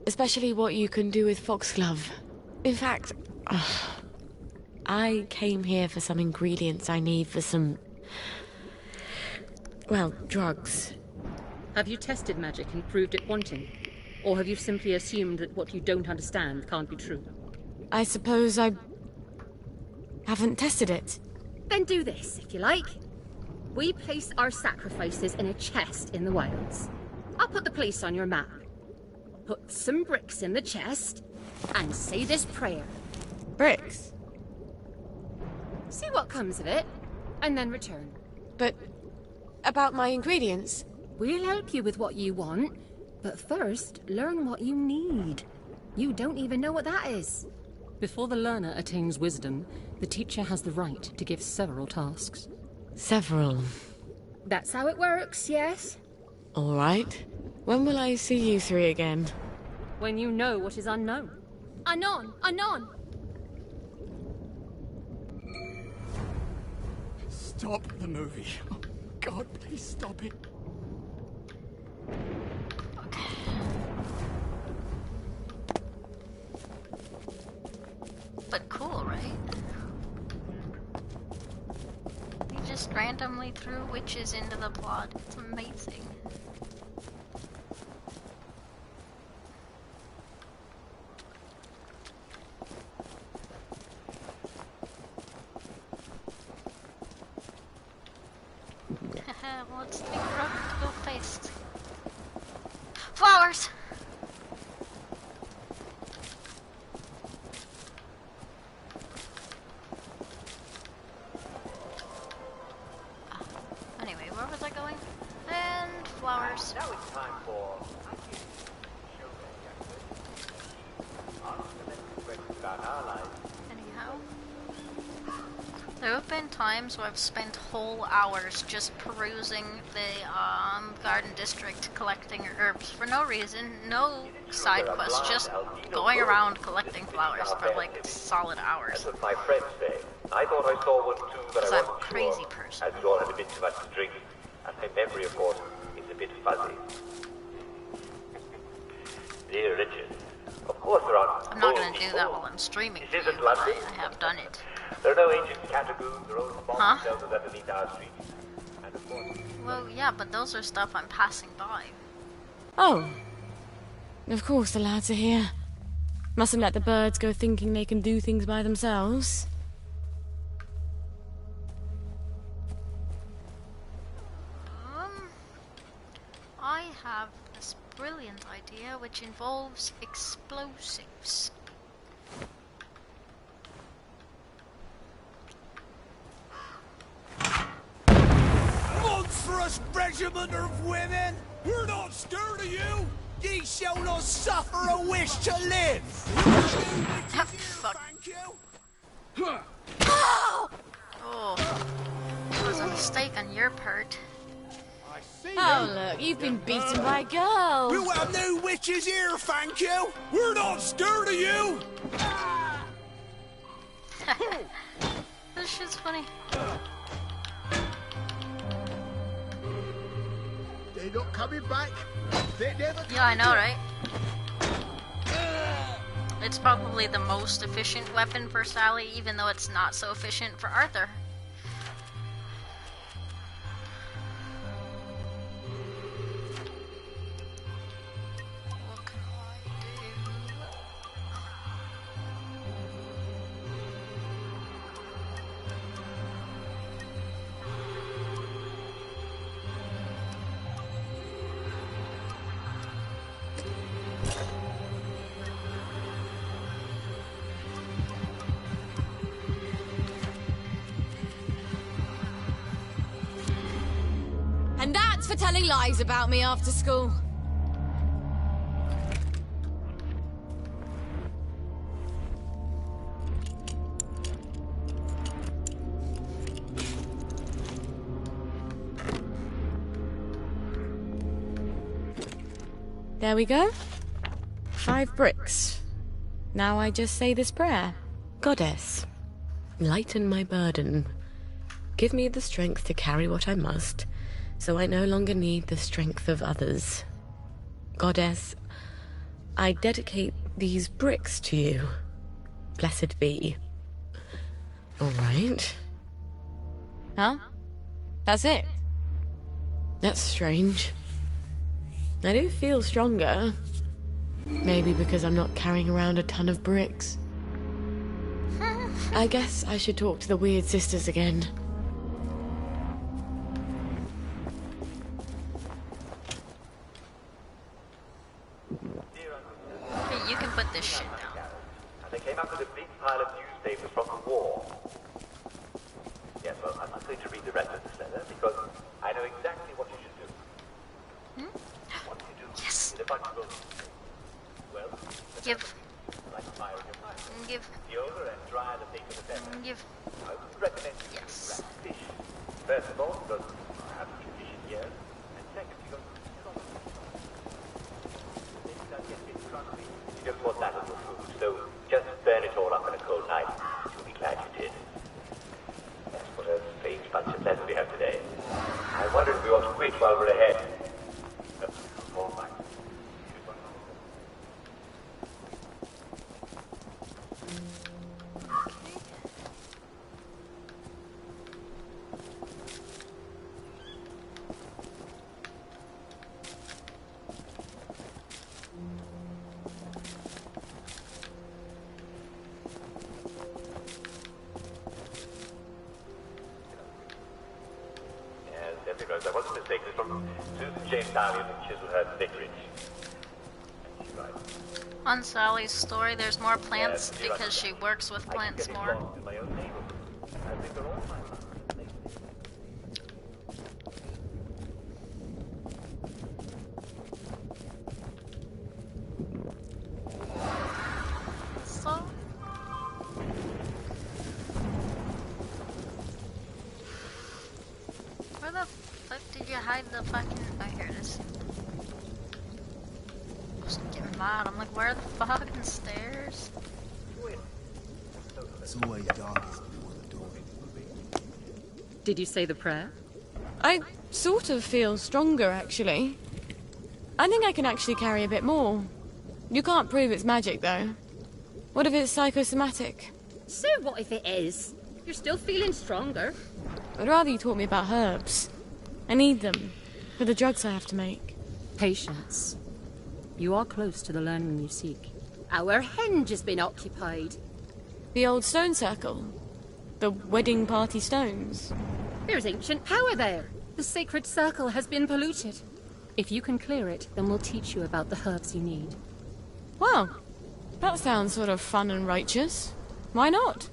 Especially what you can do with foxglove. In fact, I came here for some ingredients I need for some... well, drugs. Have you tested magic and proved it wanting? Or have you simply assumed that what you don't understand can't be true? I suppose I haven't tested it. Then do this, if you like. We place our sacrifices in a chest in the wilds. I'll put the place on your map. Put some bricks in the chest and say this prayer. Bricks? See what comes of it, and then return. But about my ingredients? We'll help you with what you want, but first, learn what you need. You don't even know what that is. Before the learner attains wisdom, the teacher has the right to give several tasks. Several? That's how it works, yes? All right. When will I see you three again? When you know what is unknown. Anon! Anon! Stop the movie. Oh, God, please stop it. But cool, right? You just randomly threw witches into the plot. It's amazing. Let's take a road to go face. Flowers! Anyway, where was I going? And flowers. Now it's time for... Anyhow. There have been times where I've spent whole hours just perusing the garden district collecting herbs for no reason, no side quest, just going around collecting flowers for like solid hours. That's what my friends say. I thought I saw one too, but I I'm a wasn't crazy sure, person. as we all had a bit too much to drink, and my memory, of course, is a bit fuzzy. Dear Richard, of course there are... I'm not going to do that while I'm streaming. This isn't but London. I have done it. There are no ancient catacombs or old bomb Huh? shelters underneath our streets. And of course... Well, yeah, but those are stuff I'm passing by. Oh. Of course the lads are here. Mustn't let the birds go thinking they can do things by themselves. I have this brilliant idea which involves explosives. Monstrous regiment of women! We're not scared of you! Ye shall not suffer a wish to live! Fuck. Oh, it was a mistake on your part. Oh, look, you've been beaten by a girl. We'll have no witches here, thank you! We're not scared of you! This shit's funny. They're not coming back. They never Yeah, I know, right? It's probably the most efficient weapon for Sally, even though it's not so efficient for Arthur. What can I do? And that's for telling lies about me after school. There we go. 5 bricks. Now I just say this prayer. Goddess, lighten my burden. Give me the strength to carry what I must, so I no longer need the strength of others. Goddess, I dedicate these bricks to you. Blessed be. All right. Huh? That's it? That's strange. I do feel stronger. Maybe because I'm not carrying around a ton of bricks. I guess I should talk to the weird sisters again. Okay, you can put this shit down. And they came up with a big pile of newspapers from the war. Yes, well, I'm not going to read the rest of this letter because I know exactly what you should do. What you do yes. is a bunch of well, give. Like fire in your fire. Give. The over and dry the thing to the better. Give. I would recommend you yes. fish. First of all, because I haven't fished in years. And second, because you don't want that on your food, so just burn it all up in a cold night. You'll be glad you did. That's what a strange bunch of letters we have today. I wonder if we ought to quit while we're ahead. All right. I wasn't mistaken. It's from Susan Jane Darley of Chislehurst Vicarage. On Sally's story, there's more plants because she works with plants more. So... where the fuck did you hide the fucking... oh, here it is. I was getting mad. I'm like, where are the fucking stairs? It's always darkest before the dawn. Did you say the prayer? I sort of feel stronger, actually. I think I can actually carry a bit more. You can't prove it's magic, though. What if it's psychosomatic? So what if it is? You're still feeling stronger. I'd rather you taught me about herbs. I need them for the drugs I have to make. Patience. You are close to the learning you seek. Our henge has been occupied. The old stone circle? The wedding party stones? There's ancient power there. The sacred circle has been polluted. If you can clear it, then we'll teach you about the herbs you need. Well, that sounds sort of fun and righteous. Why not?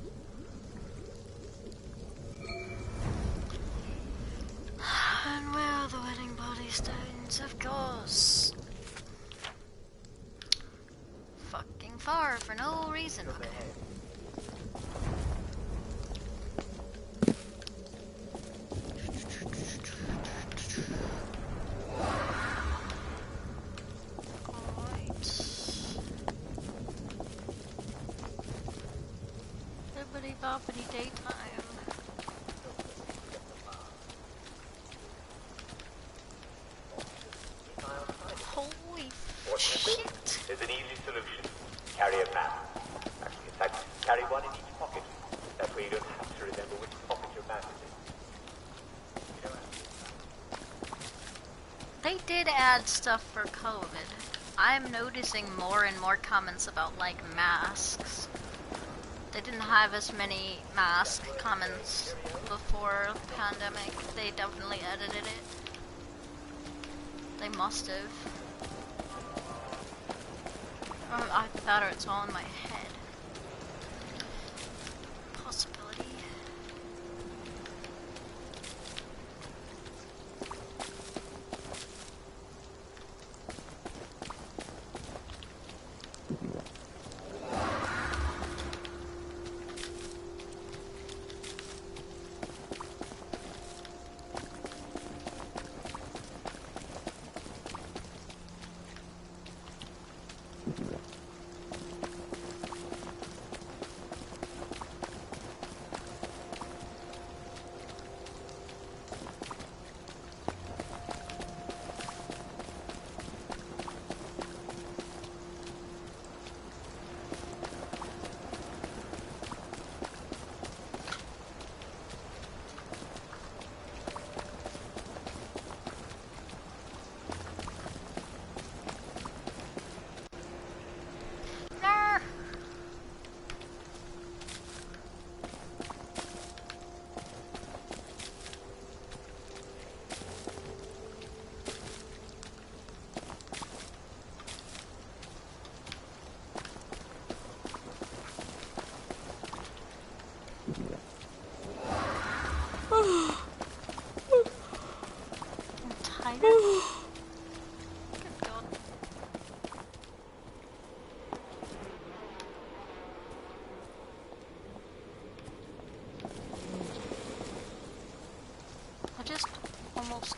And where are the wedding party stones? Of course. Fucking far for no reason. Okay. Bibbidi boppity daytime. Holy shit! There's an easy solution. Carry a map. Actually, in fact, carry one in each pocket. That way you don't have to remember which pocket your map is in. They did add stuff for COVID. I'm noticing more and more comments about, like, masks. They didn't have as many mask comments before the pandemic. They definitely edited it. They must have. I thought it's all in my head. Possibility.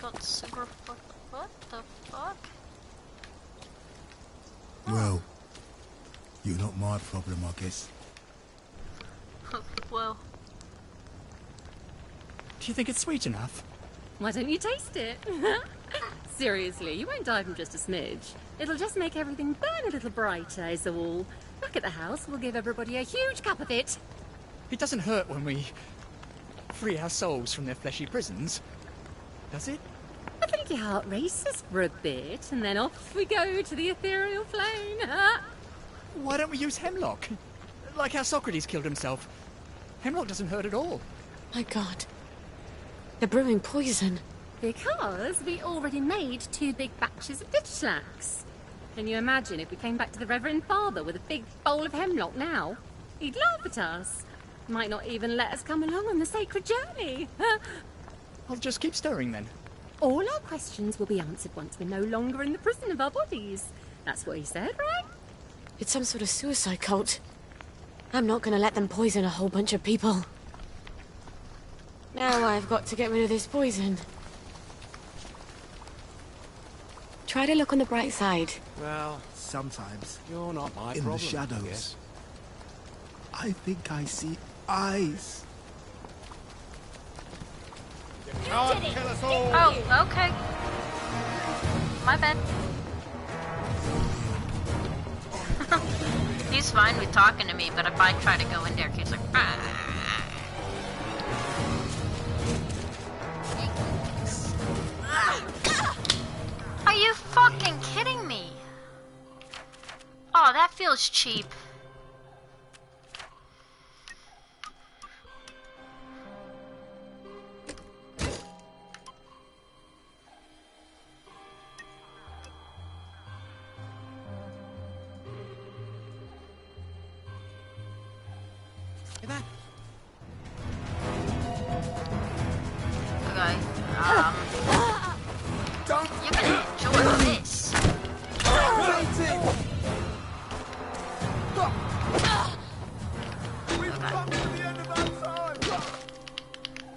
What the fuck? Well, you're not my problem, I guess. Well. Do you think it's sweet enough? Why don't you taste it? Seriously, you won't die from just a smidge. It'll just make everything burn a little brighter, is all. Back at the house, we'll give everybody a huge cup of it. It doesn't hurt when we free our souls from their fleshy prisons, does it? I think your heart races for a bit, and then off we go to the ethereal plane. Why don't we use hemlock? Like how Socrates killed himself. Hemlock doesn't hurt at all. My God. They're brewing poison. Because we already made 2 big batches of ditch slacks. Can you imagine if we came back to the Reverend Father with a big bowl of hemlock now? He'd laugh at us. Might not even let us come along on the sacred journey. I'll just keep stirring then. All our questions will be answered once we're no longer in the prison of our bodies. That's what he said, right? It's some sort of suicide cult. I'm not gonna let them poison a whole bunch of people. Now I've got to get rid of this poison. Try to look on the bright side. Well, sometimes. You're not my in problem, the shadows. I think I see eyes. Oh, okay. My bad. He's fine with talking to me, but if I try to go in there, he's like, Are you fucking kidding me? Oh, that feels cheap. Okay, you can enjoy this.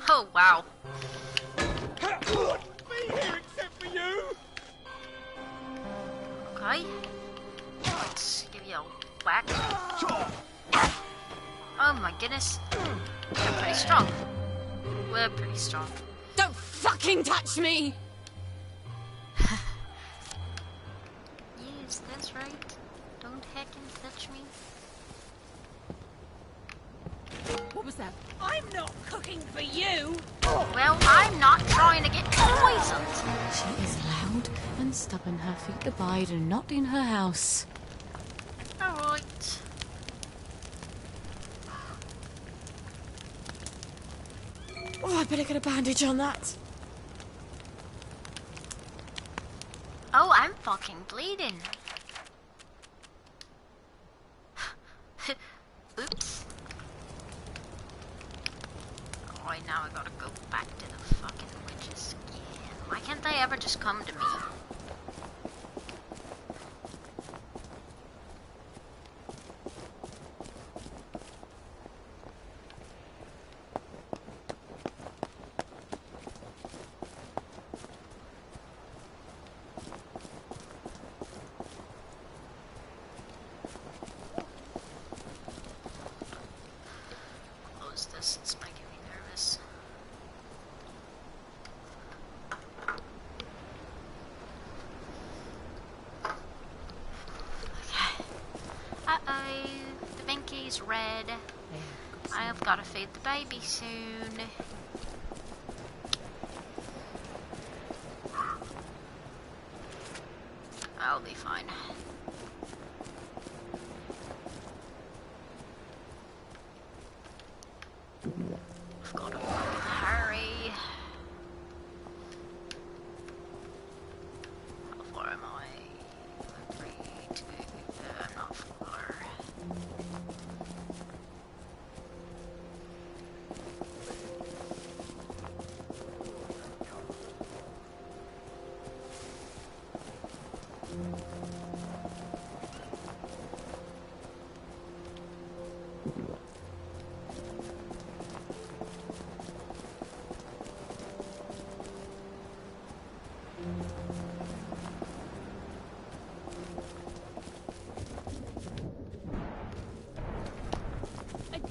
Oh, wow. Okay. Let's give you a whack. Oh my goodness. We're pretty strong. We're pretty strong. Don't fucking touch me! Yes, that's right. Don't heckin' touch me. What was that? I'm not cooking for you! Well, I'm not trying to get poisoned. She is loud and stubborn. Her feet abide and not in her house. Alright. Oh, I better get a bandage on that. Oh, I'm fucking bleeding. Oops. Alright, now I gotta go back to the fucking witches again. Why can't they ever just come to me? Close this, it's making me nervous. Okay. Uh-oh, the binky's red. I've gotta feed the baby soon. I'll be fine. I've gotta fucking hurry. How far am I? 3, 2, I'm not far.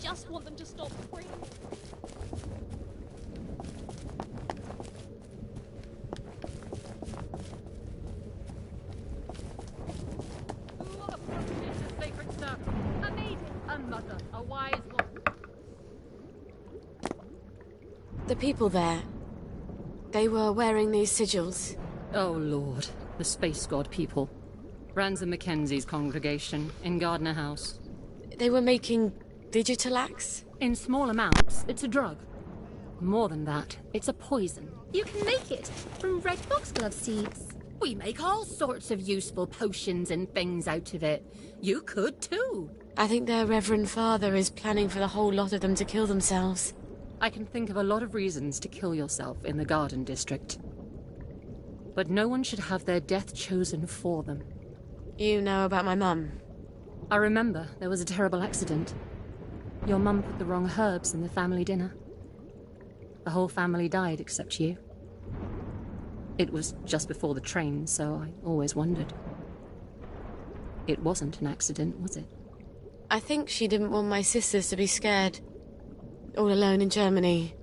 just want them to stop screaming. Who approaches the sacred circle? A maiden, a mother, a wise woman. The people there, they were wearing these sigils. Oh, Lord. The Space God people. Ransom Mackenzie's congregation in Gardner House. They were making Digitalax? In small amounts, it's a drug. More than that, it's a poison. You can make it from red foxglove seeds. We make all sorts of useful potions and things out of it. You could too. I think their Reverend Father is planning for the whole lot of them to kill themselves. I can think of a lot of reasons to kill yourself in the Garden District. But no one should have their death chosen for them. You know about my mum? I remember there was a terrible accident. Your mum put the wrong herbs in the family dinner. The whole family died except you. It was just before the train, so I always wondered. It wasn't an accident, was it? I think she didn't want my sisters to be scared. All alone in Germany.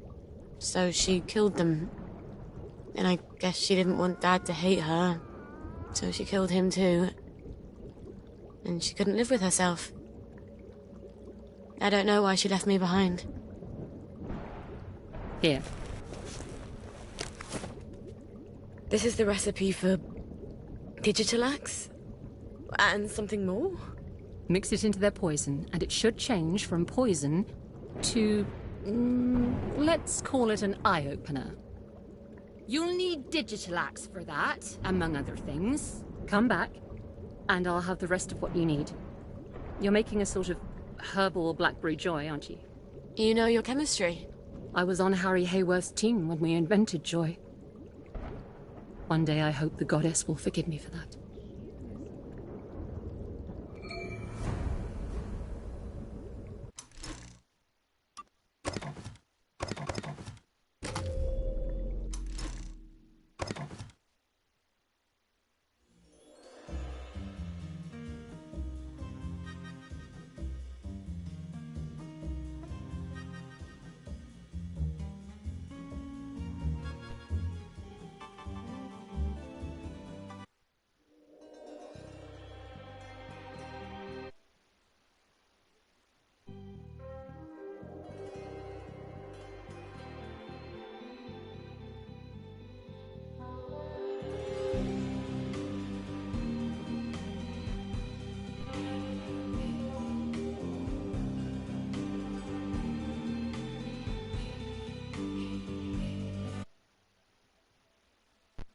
So she killed them. And I guess she didn't want Dad to hate her. So she killed him too. And she couldn't live with herself. I don't know why she left me behind. Here. This is the recipe for Digitalax? And something more? Mix it into their poison, and it should change from poison to... let's call it an eye-opener. You'll need Digitalax for that, among other things. Come back, and I'll have the rest of what you need. You're making a sort of herbal blackberry joy, aren't you? You know your chemistry. I was on Harry Hayworth's team when we invented joy. One day I hope the goddess will forgive me for that.